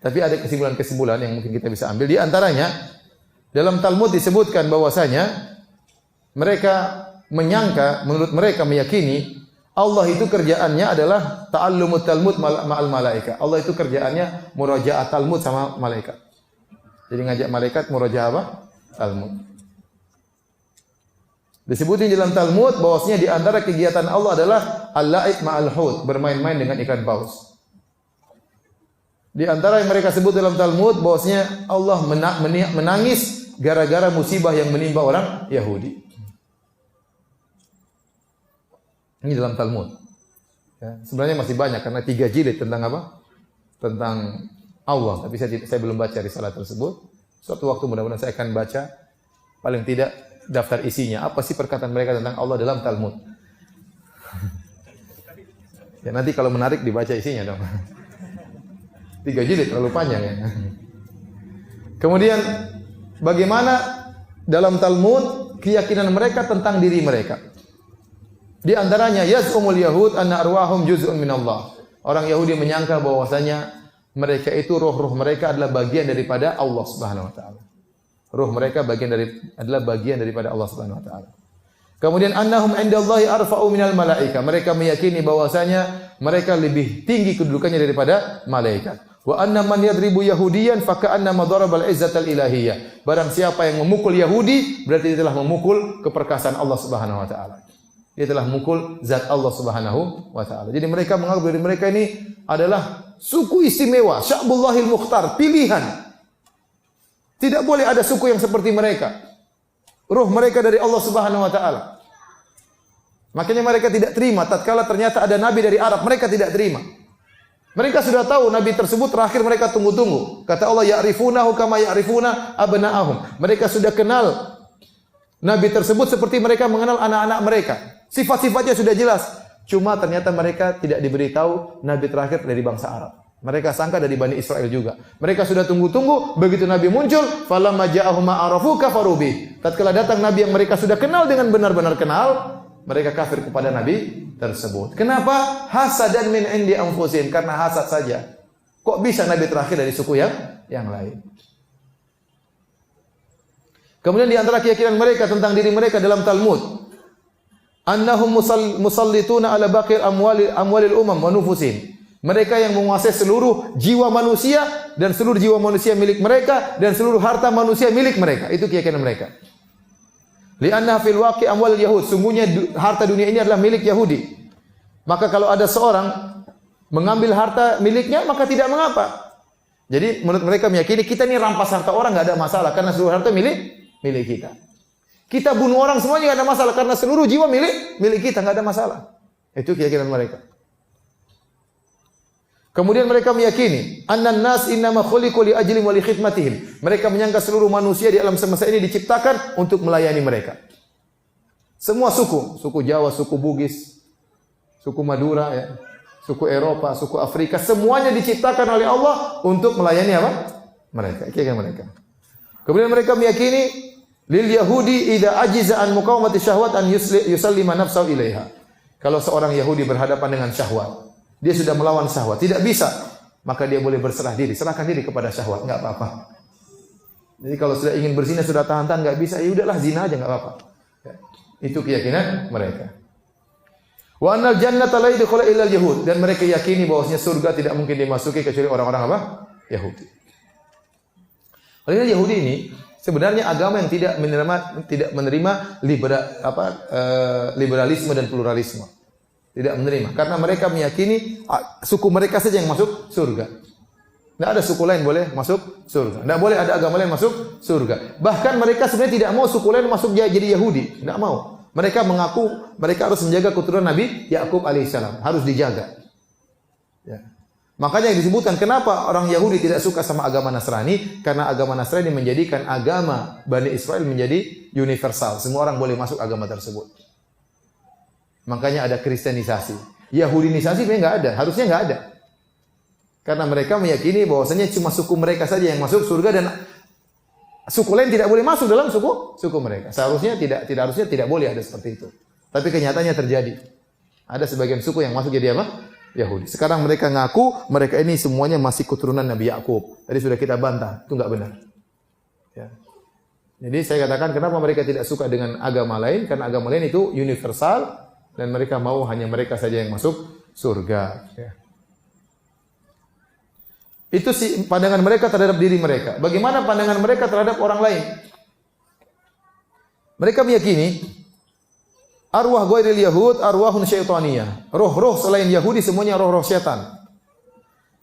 Tapi ada kesimpulan-kesimpulan yang mungkin kita bisa ambil. Di antaranya dalam Talmud disebutkan bahwasanya mereka menyangka, menurut mereka meyakini Allah itu kerjaannya adalah ta'allumut Talmud ma'al malaika. Allah itu kerjaannya murajaah Talmud sama malaikat. Jadi ngajak malaikat murajaah apa? Talmud. Disebutin dalam Talmud bahwasanya di antara kegiatan Allah adalah al-la'ib ma'al hut, bermain-main dengan ikan paus. Di antara yang mereka sebut dalam Talmud bahwasanya Allah menangis gara-gara musibah yang menimpa orang Yahudi. Ini dalam Talmud. Ya, sebenarnya masih banyak karena 3 jilid tentang apa? Tentang Allah. Tapi saya belum baca risalah tersebut. Suatu waktu mudah-mudahan saya akan baca. Paling tidak daftar isinya. Apa sih perkataan mereka tentang Allah dalam Talmud? Ya nanti kalau menarik dibaca isinya dong. 3 jilid terlalu panjang, ya. Kemudian bagaimana dalam Talmud keyakinan mereka tentang diri mereka? Di antaranya yaz'umul yahud anna arwahum juz'un min Allah. Orang Yahudi menyangka bahwasanya mereka itu roh-roh mereka adalah bagian daripada Allah Subhanahu wa taala. Roh mereka adalah bagian daripada Allah Subhanahu wa taala. Kemudian annahum indallahi arfa'u minal malaika. Mereka meyakini bahwasanya mereka lebih tinggi kedudukannya daripada malaikat. Wa anna man yadribu yahudiyan fa ka'anna darabal izzatal ilahiyyah. Barang siapa yang memukul Yahudi berarti dia telah memukul keperkasaan Allah Subhanahu wa taala. Dia telah memukul zat Allah Subhanahu wa taala. Jadi mereka menganggap diri mereka ini adalah suku istimewa, Sya'bullahil Mukhtar, pilihan. Tidak boleh ada suku yang seperti mereka. Ruh mereka dari Allah Subhanahu wa taala. Makanya mereka tidak terima tatkala ternyata ada nabi dari Arab, mereka tidak terima. Mereka sudah tahu nabi tersebut terakhir mereka tunggu-tunggu. Kata Allah, ya'rifunahu kama ya'rifuna abna'ahum. Mereka sudah kenal nabi tersebut seperti mereka mengenal anak-anak mereka. Sifat-sifatnya sudah jelas. Cuma ternyata mereka tidak diberitahu nabi terakhir dari bangsa Arab. Mereka sangka dari Bani Israel juga. Mereka sudah tunggu-tunggu, begitu nabi muncul, falamma ja'ahum ma arafu kafaru bih. Tatkala datang nabi yang mereka sudah kenal dengan benar-benar kenal, mereka kafir kepada nabi tersebut. Kenapa? Hasadan min indi anfusihim, karena hasad saja. Kok bisa nabi terakhir dari suku yang lain? Kemudian di antara keyakinan mereka tentang diri mereka dalam Talmud, annahum musallituna ala baqir amwalil umam wa nufusihim. Mereka yang menguasai seluruh jiwa manusia dan seluruh jiwa manusia milik mereka dan seluruh harta manusia milik mereka. Itu keyakinan mereka. Li'anna fil waqi amwal yahud, sungguhnya harta dunia ini adalah milik Yahudi. Maka kalau ada seorang mengambil harta miliknya, maka tidak mengapa. Jadi menurut mereka meyakini kita ini rampas harta orang enggak ada masalah karena seluruh harta milik kita. Kita bunuh orang semuanya enggak ada masalah karena seluruh jiwa milik kita, enggak ada masalah. Itu keyakinan mereka. Kemudian mereka meyakini annan nas innama khuliqu li ajli wa li khidmatihim. Mereka menyangka seluruh manusia di alam semesta ini diciptakan untuk melayani mereka. Semua suku Jawa, suku Bugis, suku Madura, ya, suku Eropa, suku Afrika, semuanya diciptakan oleh Allah untuk melayani apa? Mereka, keyakinan mereka. Kemudian mereka meyakini lil yahudi idza ajiza an muqawamati syahwat an yusallima nafsahu ilaiha. Kalau seorang Yahudi berhadapan dengan syahwat, dia sudah melawan syahwat, tidak bisa, maka dia boleh berserah diri, serahkan diri kepada syahwat, enggak apa-apa. Jadi kalau sudah ingin berzina sudah tahan-tahan enggak bisa, ya udahlah zina aja enggak apa-apa. Ya. Itu keyakinan mereka. Wa annal jannata la yadkhulu illa al-yahud, dan mereka yakini bahwasanya surga tidak mungkin dimasuki kecuali orang-orang apa? Yahudi. Oleh Yahudi ini sebenarnya agama yang tidak menerima liberalisme dan pluralisme. Tidak menerima karena mereka meyakini suku mereka saja yang masuk surga. Tidak ada suku lain boleh masuk surga. Tidak boleh ada agama lain masuk surga. Bahkan mereka sebenarnya tidak mau suku lain masuk jadi Yahudi. Tidak mau. Mereka mengaku mereka harus menjaga keturunan Nabi Yakub alaihissalam. Harus dijaga. Ya. Makanya yang disebutkan kenapa orang Yahudi tidak suka sama agama Nasrani? Karena agama Nasrani menjadikan agama Bani Israel menjadi universal. Semua orang boleh masuk agama tersebut. Makanya ada kristenisasi. Yahudinisasi memang nggak ada. Harusnya nggak ada. Karena mereka meyakini bahwasanya cuma suku mereka saja yang masuk surga dan suku lain tidak boleh masuk dalam suku mereka. Seharusnya harusnya tidak boleh ada seperti itu. Tapi kenyataannya terjadi. Ada sebagian suku yang masuk jadi apa? Yahudi. Sekarang mereka ngaku mereka ini semuanya masih keturunan Nabi Yakub. Tadi sudah kita bantah, itu enggak benar. Ya. Jadi saya katakan kenapa mereka tidak suka dengan agama lain? Karena agama lain itu universal dan mereka mau hanya mereka saja yang masuk surga. Ya. Itu sih pandangan mereka terhadap diri mereka. Bagaimana pandangan mereka terhadap orang lain? Mereka meyakini arwah ghairil yahud arwahun syaitaniyah. Roh-roh selain Yahudi semuanya roh-roh setan.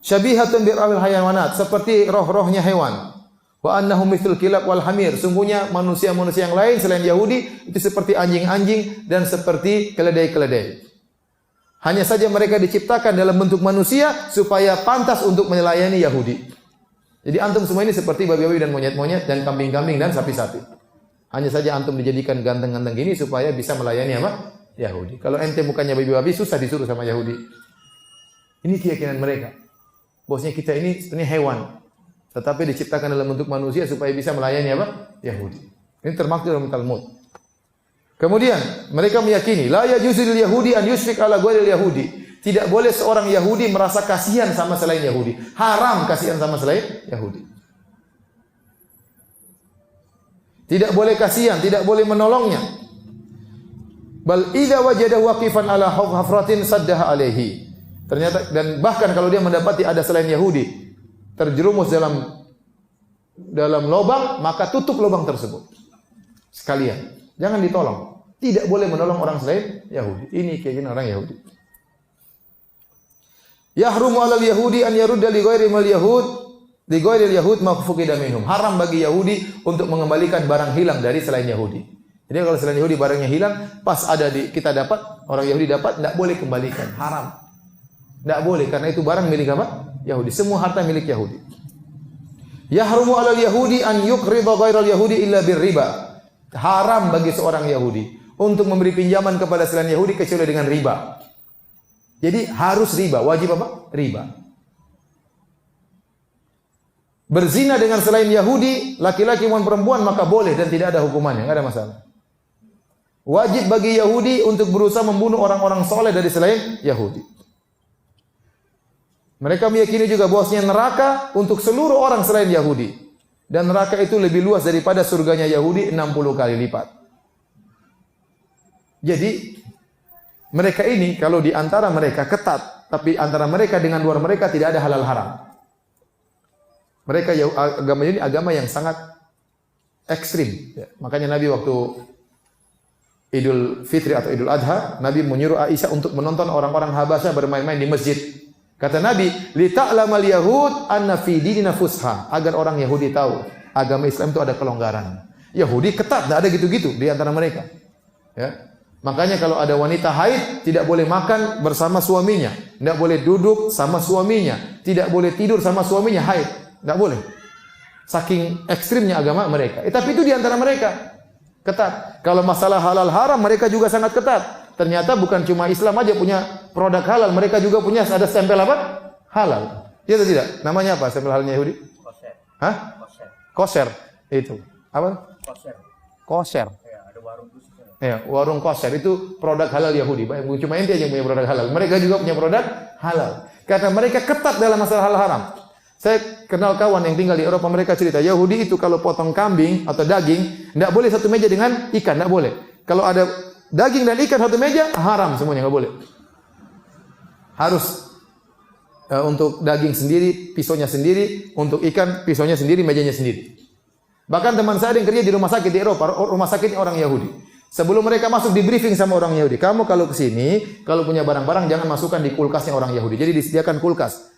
Syabihatun bi arwahil hayawanat, seperti roh-rohnya hewan. Wa annahum mithlul kilab wal hamir. Sungguhnya manusia-manusia yang lain selain Yahudi itu seperti anjing-anjing dan seperti keledai-keledai. Hanya saja mereka diciptakan dalam bentuk manusia supaya pantas untuk melayani Yahudi. Jadi antum semua ini seperti babi-babi dan monyet-monyet dan kambing-kambing dan sapi-sapi. Hanya saja antum dijadikan ganteng-ganteng gini supaya bisa melayani apa? Yahudi. Kalau ente mukanya babi-babi susah disuruh sama Yahudi. Ini keyakinan mereka. Bosnya kita ini sebenarnya hewan, tetapi diciptakan dalam bentuk manusia supaya bisa melayani apa? Yahudi. Ini termaktub dalam Talmud. Kemudian mereka meyakini la yajuzu lil yahudi an yusyrik ala ghairil yahudi. Tidak boleh seorang Yahudi merasa kasihan sama selain Yahudi. Haram kasihan sama selain Yahudi. Tidak boleh kasihan, tidak boleh menolongnya. Bal idza wajada waqifan ala hafratin saddaha alaihi. Ternyata dan bahkan kalau dia mendapati ada selain Yahudi terjerumus dalam lubang, maka tutup lubang tersebut. Sekalian. Jangan ditolong. Tidak boleh menolong orang selain Yahudi. Ini keyakinan orang Yahudi. Yahrumu 'alal yahudi an yarudda li ghairi mal yahud li ghairil yahud ma fuqida minhum. Haram bagi Yahudi untuk mengembalikan barang hilang dari selain Yahudi. Jadi kalau selain Yahudi barangnya hilang, pas ada kita dapat, orang Yahudi dapat, tidak boleh kembalikan. Haram. Tidak boleh karena itu barang milik apa? Yahudi. Semua harta milik Yahudi. Yahrumu 'alal yahudi an yuqrida ghairal yahudi illa birriba. Haram bagi seorang Yahudi untuk memberi pinjaman kepada selain Yahudi kecuali dengan riba. Jadi harus riba, wajib apa? Riba. Berzina dengan selain Yahudi, laki-laki maupun perempuan maka boleh dan tidak ada hukumannya, enggak ada masalah. Wajib bagi Yahudi untuk berusaha membunuh orang-orang soleh dari selain Yahudi. Mereka meyakini juga bahwasanya neraka untuk seluruh orang selain Yahudi. Dan neraka itu lebih luas daripada surganya Yahudi 60 kali lipat. Jadi mereka ini kalau di antara mereka ketat, tapi antara mereka dengan luar mereka tidak ada halal haram. Mereka agama ini agama yang sangat ekstrim. Ya. Makanya Nabi waktu Idul Fitri atau Idul Adha, Nabi menyuruh Aisyah untuk menonton orang-orang Habasyah bermain-main di masjid. Kata Nabi, li ta'lamal yahud anna fi dinina fusha, agar orang Yahudi tahu agama Islam itu ada kelonggaran. Yahudi ketat, tidak ada gitu-gitu di antara mereka. Ya. Makanya kalau ada wanita haid tidak boleh makan bersama suaminya, tidak boleh duduk sama suaminya, tidak boleh tidur sama suaminya haid, tidak boleh. Saking ekstrimnya agama mereka. Tapi itu di antara mereka ketat. Kalau masalah halal haram mereka juga sangat ketat. Ternyata bukan cuma Islam aja punya produk halal, mereka juga punya ada stempel apa? Halal. Iya atau tidak? Namanya apa stempel halalnya Yahudi? Kosher. Hah? Kosher. Kosher. Itu. Apa? Kosher. Kosher. Ya, ada warung khusus. Ya, warung kosher itu produk halal Yahudi. Cuma ente aja yang punya produk halal. Mereka juga punya produk halal. Karena mereka ketat dalam masalah halal haram. Saya kenal kawan yang tinggal di Eropa, mereka cerita Yahudi itu kalau potong kambing atau daging, tidak boleh satu meja dengan ikan, tidak boleh. Kalau ada daging dan ikan satu meja haram semuanya, enggak boleh. Harus untuk daging sendiri, pisaunya sendiri, untuk ikan pisaunya sendiri, mejanya sendiri. Bahkan teman saya yang kerja di rumah sakit di Eropa, rumah sakitnya orang Yahudi. Sebelum mereka masuk di briefing sama orang Yahudi, kamu kalau ke sini, kalau punya barang-barang jangan masukkan di kulkasnya orang Yahudi. Jadi disediakan kulkas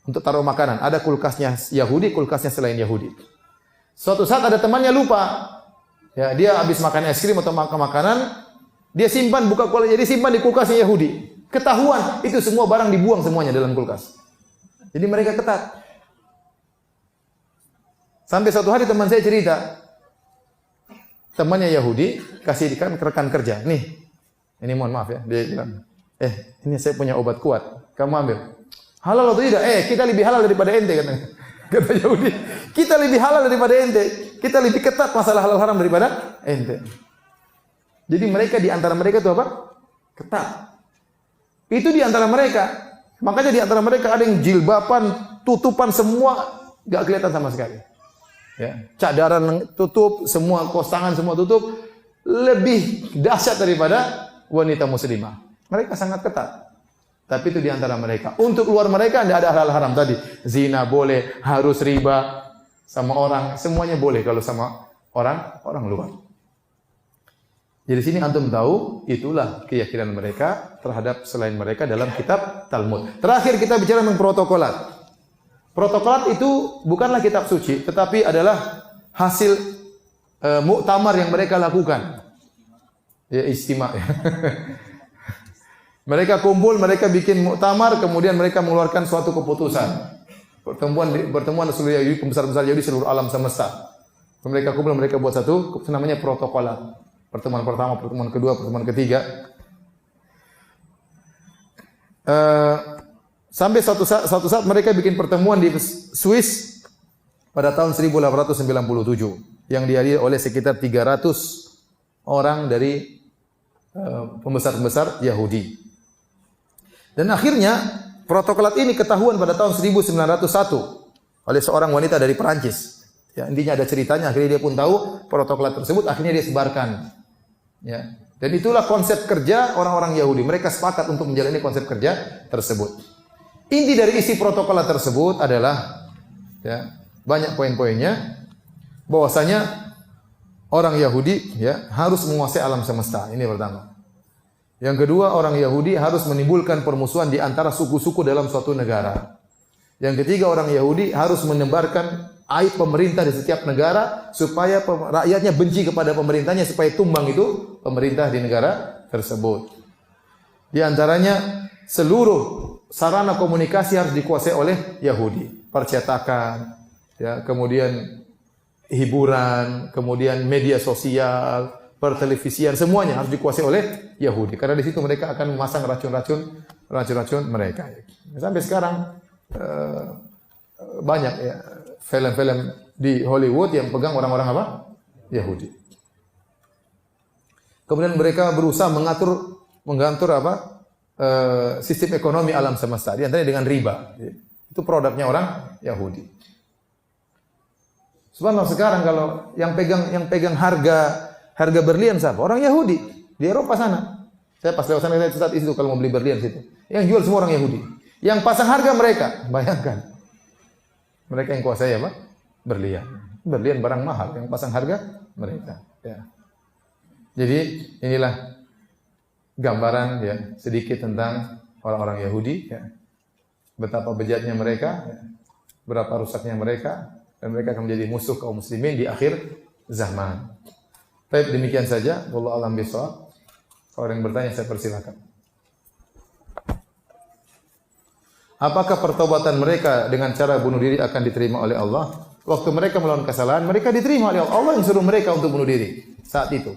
untuk taruh makanan. Ada kulkasnya Yahudi, kulkasnya selain Yahudi. Suatu saat ada temannya lupa. Ya, dia habis makan es krim atau makan makanan, dia simpan buka kulkas, jadi simpan di kulkasnya Yahudi. Ketahuan, itu semua barang dibuang semuanya dalam kulkas. Jadi mereka ketat. Sampai suatu hari teman saya cerita, temannya Yahudi kasihkan ke rekan kerja. Nih, ini mohon maaf ya, dia bilang, ini saya punya obat kuat, kamu ambil. Halal atau tidak? Kita lebih halal daripada ente katanya. Kata Yahudi, kita lebih halal daripada ente. Kita lebih ketat masalah halal haram daripada ente. Jadi mereka di antara mereka itu apa? Ketat. Itu di antara mereka. Makanya di antara mereka ada yang jilbaban, tutupan semua enggak kelihatan sama sekali. Ya, cadaran tutup, semua kos tangan semua tutup, lebih dahsyat daripada wanita muslimah. Mereka sangat ketat. Tapi itu di antara mereka. Untuk luar mereka tidak ada hal haram tadi. Zina boleh, harus riba sama orang, semuanya boleh kalau sama orang luar. Jadi sini antum tahu, itulah keyakinan mereka terhadap selain mereka dalam kitab Talmud. Terakhir kita bicara tentang protokolat. Protokolat itu bukanlah kitab suci, tetapi adalah hasil muktamar yang mereka lakukan. Ya, istimewa. Ya. Mereka kumpul, mereka bikin muktamar, kemudian mereka mengeluarkan suatu keputusan. Pertemuan seluruh Yahudi, pembesar-pembesar Yahudi seluruh alam semesta. Mereka kumpul, mereka buat satu, namanya protokolat. Pertemuan pertama, pertemuan kedua, pertemuan ketiga. Sampai suatu saat mereka bikin pertemuan di Swiss pada tahun 1897 yang dihadiri oleh sekitar 300 orang dari pembesar-pembesar Yahudi. Dan akhirnya protokolat ini ketahuan pada tahun 1901 oleh seorang wanita dari Perancis. Ya, intinya ada ceritanya, akhirnya dia pun tahu protokolat tersebut, akhirnya dia sebarkan. Ya. Dan itulah konsep kerja orang-orang Yahudi. Mereka sepakat untuk menjalani konsep kerja tersebut. Inti dari isi protokolat tersebut adalah ya, banyak poin-poinnya, bahwasanya orang Yahudi ya harus menguasai alam semesta. Ini pertama. Yang kedua, orang Yahudi harus menimbulkan permusuhan di antara suku-suku dalam suatu negara. Yang ketiga, orang Yahudi harus menebarkan aib pemerintah di setiap negara supaya rakyatnya benci kepada pemerintahnya, supaya tumbang itu pemerintah di negara tersebut. Di antaranya seluruh sarana komunikasi harus dikuasai oleh Yahudi. Percetakan, ya, kemudian hiburan, kemudian media sosial, pertelevisian, semuanya harus dikuasai oleh Yahudi. Karena di situ mereka akan memasang racun-racun mereka. Sampai sekarang banyak ya film-film di Hollywood yang pegang orang-orang apa? Yahudi. Kemudian mereka berusaha mengatur apa? Sistem ekonomi alam semesta. Di antaranya dengan riba. Itu produknya orang Yahudi. Subhanallah, sekarang kalau yang pegang harga berlian siapa? Orang Yahudi di Eropa sana. Saya pas lewat sana saya catat itu kalau mau beli berlian situ. Yang jual semua orang Yahudi. Yang pasang harga mereka. Bayangkan. Mereka yang kuasai apa? Berlian. Berlian barang mahal, yang pasang harga mereka. Ya. Jadi inilah gambaran ya sedikit tentang orang-orang Yahudi. Ya. Betapa bejatnya mereka, ya. Berapa rusaknya mereka, dan mereka akan menjadi musuh kaum muslimin di akhir zaman. Baik, demikian saja. Wallahu a'lam bishawab. Kalau ada yang bertanya saya persilakan. Apakah pertobatan mereka dengan cara bunuh diri akan diterima oleh Allah? Waktu mereka melakukan kesalahan, mereka diterima oleh Allah. Allah yang suruh mereka untuk bunuh diri saat itu.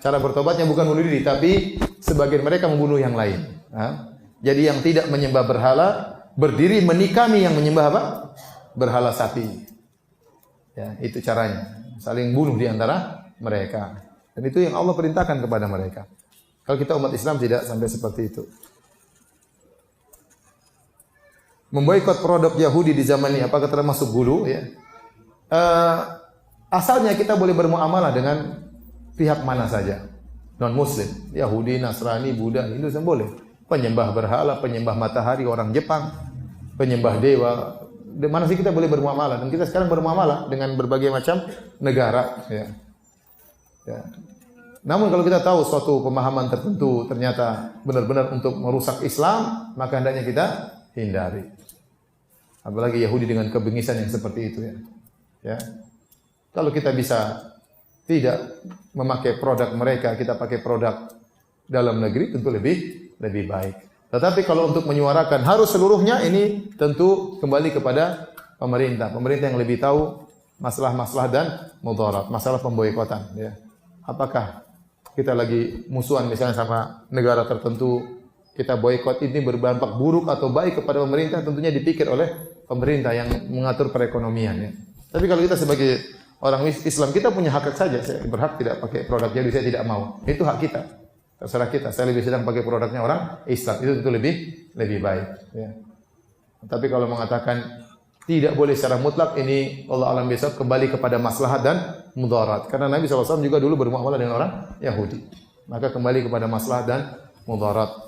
Cara bertobatnya bukan bunuh diri, tapi sebagian mereka membunuh yang lain. Jadi yang tidak menyembah berhala, berdiri menikami yang menyembah apa? Berhala sapi. Ya, itu caranya. Saling bunuh di antara mereka. Dan itu yang Allah perintahkan kepada mereka. Kalau kita umat Islam tidak sampai seperti itu. Memboikot produk Yahudi di zaman ini apakah termasuk gulu? Ya. Asalnya kita boleh bermuamalah dengan pihak mana saja. non-muslim, Yahudi, Nasrani, Buddha, Hindu semua boleh. Penyembah berhala, penyembah matahari orang Jepang, penyembah dewa. Di mana sih kita boleh bermuamalah? Dan kita sekarang bermuamalah dengan berbagai macam negara, ya. Ya. Namun kalau kita tahu suatu pemahaman tertentu ternyata benar-benar untuk merusak Islam, maka hendaknya kita hindari. Apalagi Yahudi dengan kebengisan yang seperti itu, ya. Ya. Kalau kita bisa tidak memakai produk mereka, kita pakai produk dalam negeri, tentu lebih baik. Tetapi kalau untuk menyuarakan harus seluruhnya, ini tentu kembali kepada pemerintah. Pemerintah yang lebih tahu masalah-masalah dan mudarat, masalah pemboikotan, ya. Apakah kita lagi musuhan misalnya sama negara tertentu, kita boikot, ini berdampak buruk atau baik kepada pemerintah, tentunya dipikir oleh pemerintah yang mengatur perekonomian, ya. Tapi kalau kita sebagai orang Islam, kita punya hak saja. Saya berhak tidak pakai produk jadi saya tidak mau. Itu hak kita. Terserah kita. Saya lebih sedang pakai produknya orang Islam. Itu tentu lebih baik. Ya. Tapi kalau mengatakan tidak boleh secara mutlak, ini Allah alam besok kembali kepada maslahat dan mudarat. Karena Nabi SAW juga dulu bermuamalah dengan orang Yahudi. Maka kembali kepada maslahat dan mudarat.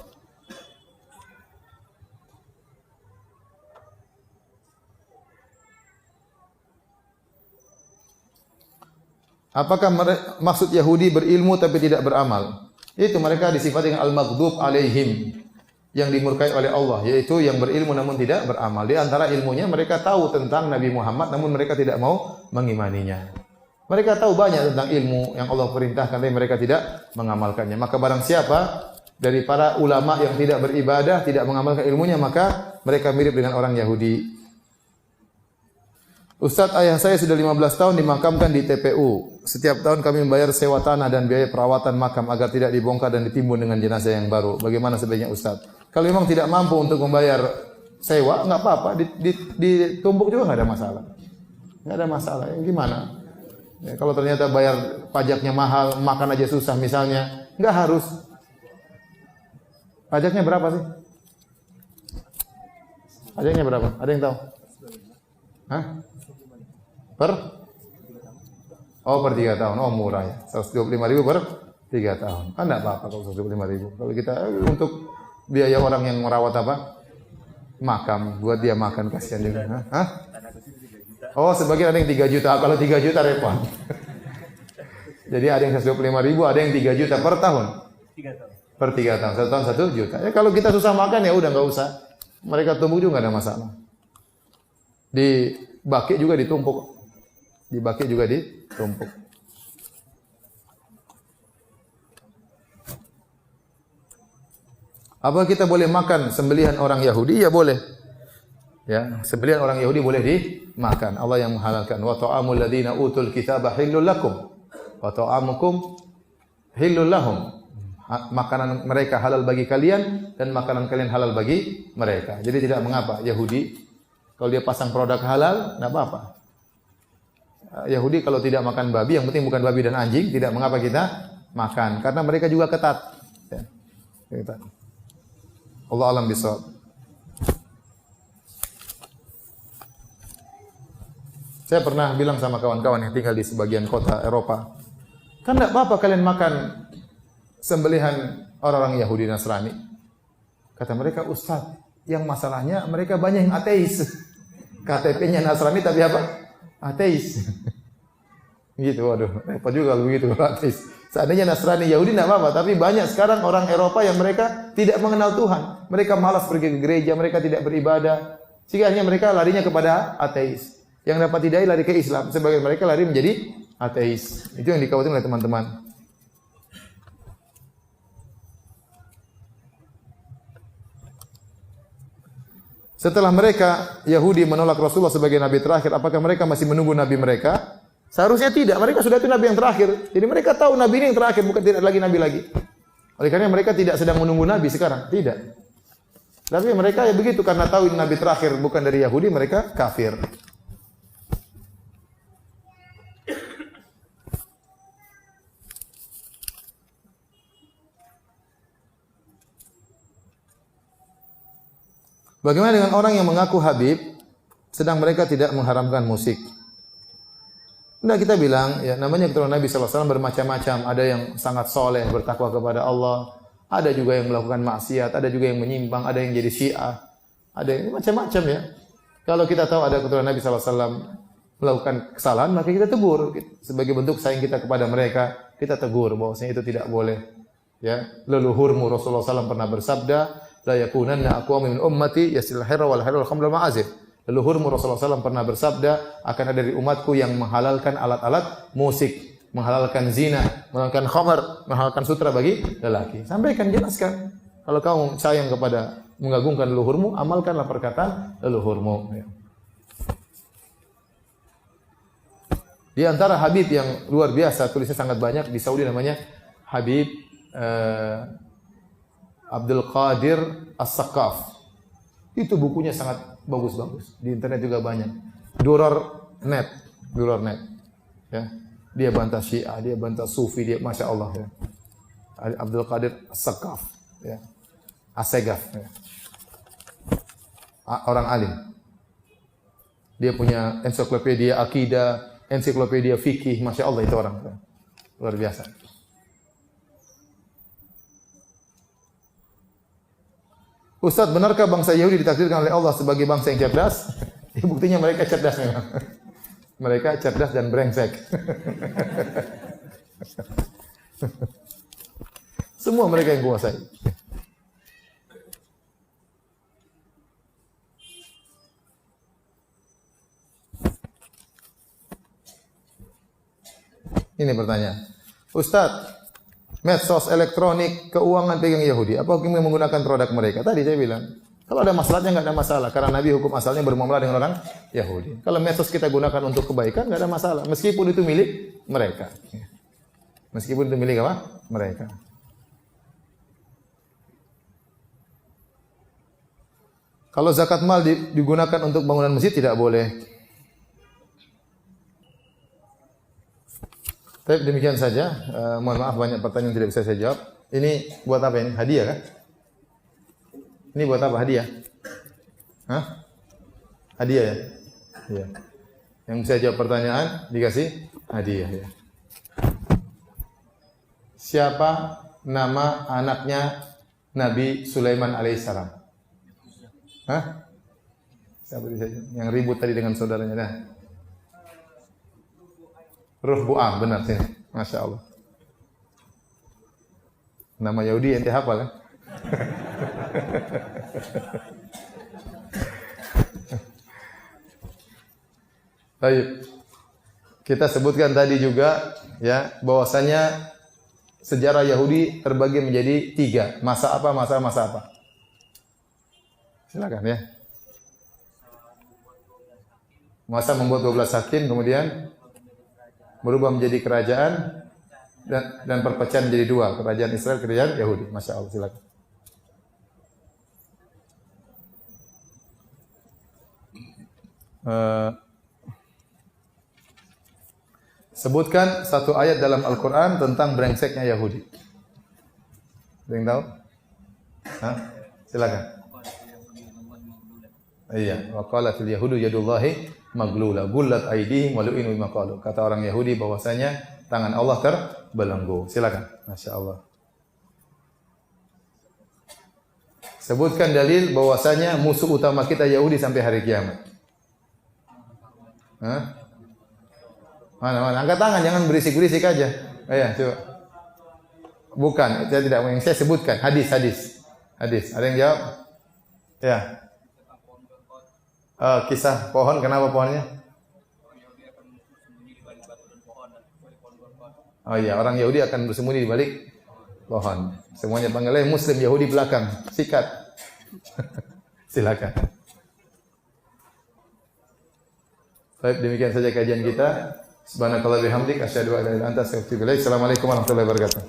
Apakah maksud Yahudi berilmu tapi tidak beramal? Itu mereka disifati dengan al-maghdub alaihim, yang dimurkai oleh Allah, yaitu yang berilmu namun tidak beramal. Di antara ilmunya mereka tahu tentang Nabi Muhammad namun mereka tidak mau mengimaninya. Mereka tahu banyak tentang ilmu yang Allah perintahkan tapi mereka tidak mengamalkannya. Maka barang siapa dari para ulama yang tidak beribadah, tidak mengamalkan ilmunya, maka mereka mirip dengan orang Yahudi. Ustaz, ayah saya sudah 15 tahun dimakamkan di TPU. Setiap tahun kami membayar sewa tanah dan biaya perawatan makam agar tidak dibongkar dan ditimbun dengan jenazah yang baru. Bagaimana sebaiknya Ustaz? Kalau memang tidak mampu untuk membayar sewa, enggak apa-apa, ditumbuk juga enggak ada masalah. Enggak ada masalah. Gimana? Ya, kalau ternyata bayar pajaknya mahal, makan aja susah misalnya, enggak harus. Pajaknya berapa sih? Pajaknya berapa? Ada yang tahu? Hah? Per 3 tahun. Oh, murah ya. 125.000 per 3 tahun. Kan enggak apa-apa kalau 125.000. Kalau kita untuk biaya orang yang merawat apa? Makam, buat dia makan, kasihan juga. Hah? Oh, sebagian ada yang 3 juta. Kalau 3 juta repot. Jadi ada yang 125.000, ada yang 3 juta per tahun. 3 tahun. Per 3 tahun. 1 tahun 1 juta. Ya kalau kita susah makan ya udah enggak usah. Mereka tumbuk juga enggak ada masalah. Di Baki juga ditumpuk. Di Baki juga ditumpuk. Apa kita boleh makan sembelihan orang Yahudi? Ya boleh. Ya, sembelihan orang Yahudi boleh dimakan. Allah yang menghalalkan. Wa ta'amul ladzina utul kitaba hillul lakum wa ta'amukum hillul lahum. Makanan mereka halal bagi kalian dan makanan kalian halal bagi mereka. Jadi tidak mengapa Yahudi kalau dia pasang produk halal, enggak apa-apa. Yahudi kalau tidak makan babi, yang penting bukan babi dan anjing, tidak mengapa kita makan karena mereka juga ketat. Ya. Ketat. Allah alam bisawab. Saya pernah bilang sama kawan-kawan yang tinggal di sebagian kota Eropa, kan enggak apa-apa kalian makan sembelihan orang-orang Yahudi Nasrani. Kata mereka, Ustaz, yang masalahnya mereka banyak yang ateis. KTP-nya Nasrani tapi apa? Ateis. Gitu, waduh, repot juga kalau begitu kalau ateis. Seandainya Nasrani Yahudi enggak apa-apa, tapi banyak sekarang orang Eropa yang mereka tidak mengenal Tuhan. Mereka malas pergi ke gereja, mereka tidak beribadah. Sehingga akhirnya mereka larinya kepada ateis. Yang dapat hidayah lari ke Islam, sebagian mereka lari menjadi ateis. Itu yang dikhawatirkan oleh teman-teman. Setelah mereka Yahudi menolak Rasulullah sebagai nabi terakhir, apakah mereka masih menunggu nabi mereka? Seharusnya tidak. Mereka sudah itu nabi yang terakhir. Jadi mereka tahu nabi ini yang terakhir, bukan tidak lagi nabi lagi. Oleh karena mereka tidak sedang menunggu nabi sekarang, tidak. Tapi mereka ya begitu karena tahu ini nabi terakhir bukan dari Yahudi, mereka kafir. Bagaimana dengan orang yang mengaku Habib sedang mereka tidak mengharamkan musik? Nah kita bilang, ya namanya keturunan Nabi SAW bermacam-macam. Ada yang sangat soleh, bertakwa kepada Allah. Ada juga yang melakukan maksiat, ada juga yang menyimpang, ada yang jadi Syiah. Ada yang macam-macam ya. Kalau kita tahu ada keturunan Nabi SAW melakukan kesalahan, maka kita tegur. Sebagai bentuk sayang kita kepada mereka, kita tegur bahwasanya itu tidak boleh. Ya, leluhurmu Rasulullah SAW pernah bersabda, la yakunanna aqwamun min ummati yasil hirra wal harra wal khamra ma'azif. Leluhurmu Rasulullah SAW pernah bersabda, akan ada dari umatku yang menghalalkan alat-alat musik, menghalalkan zina, menghalalkan khamar, menghalalkan sutra bagi lelaki. Sampaikan, jelaskan. Kalau kamu sayang kepada mengagungkan leluhurmu, amalkanlah perkataan leluhurmu. Di antara Habib yang luar biasa, tulisnya sangat banyak di Saudi, namanya Habib Abdul Qadir As-Sakaf. Itu bukunya sangat bagus-bagus. Di internet juga banyak. Durar.net. Ya. Dia bantah Syiah, dia bantah Sufi, dia Masya Allah ya. Abdul Qadir As-Sakaf ya. As-Segaf ya. Orang alim. Dia punya ensiklopedia akidah, ensiklopedia fikih, Masya Allah itu orang ya. Luar biasa. Ustaz, benarkah bangsa Yahudi ditakdirkan oleh Allah sebagai bangsa yang cerdas? Buktinya mereka cerdas memang. Mereka cerdas dan brengsek. Semua mereka yang kuasai. Ini pertanyaan. Ustaz, medsos elektronik, keuangan pegang Yahudi. Apa hukumnya menggunakan produk mereka? Tadi saya bilang, kalau ada masalahnya nggak ada masalah. Karena Nabi hukum asalnya bermuamalah dengan orang Yahudi. Kalau medsos kita gunakan untuk kebaikan, nggak ada masalah. Meskipun itu milik mereka. Meskipun itu milik apa? Mereka. Kalau zakat mal digunakan untuk bangunan masjid tidak boleh. Tapi demikian saja. Mohon maaf banyak pertanyaan tidak bisa saya jawab. Ini buat apa ini? Hadiah kan? Ini buat apa? Hadiah? Hah? Hadiah ya? Iya. Yang bisa jawab pertanyaan dikasih hadiah ya. Siapa nama anaknya Nabi Sulaiman alaihissalam? Hah? Siapa yang ribut tadi dengan saudaranya dah? Ruh Bu'am, benar sih. Masya Allah. Nama Yahudi ente hafal kan? Baik. Kita sebutkan tadi juga ya bahwasanya sejarah Yahudi terbagi menjadi 3. Masa apa? Silakan ya. Masa membuat 12 hakim, kemudian berubah menjadi kerajaan dan perpecahan menjadi 2, kerajaan Israel, kerajaan Yahudi. Masya Allah, silakan. Sebutkan satu ayat dalam Al-Quran tentang brengseknya Yahudi. Ada yang tahu? Hah? Silakan. Iya, wa qalatil yahudu yadullahi maglula gullat aydihim wa lu'inu bima qalu. Kata orang Yahudi bahwasanya tangan Allah terbelenggu. Silakan. Masya Allah. Sebutkan dalil bahwasanya musuh utama kita Yahudi sampai hari kiamat. Hah? Mana? Angkat tangan, jangan berisik-berisik aja. Ayo, coba. Bukan, saya tidak mau yang saya sebutkan. Hadis. Ada yang jawab? Ya. Kisah pohon, kenapa pohonnya? Oh iya, orang Yahudi akan bersembunyi di balik pohon. Semuanya panggilnya Muslim, Yahudi belakang. Sikat. Silakan. Baik, demikian saja kajian kita. Subhanakallah bihamdik asyhadu an la ilaha illa anta astaghfiruka wa atubu ilaik. Assalamualaikum warahmatullahi wabarakatuh.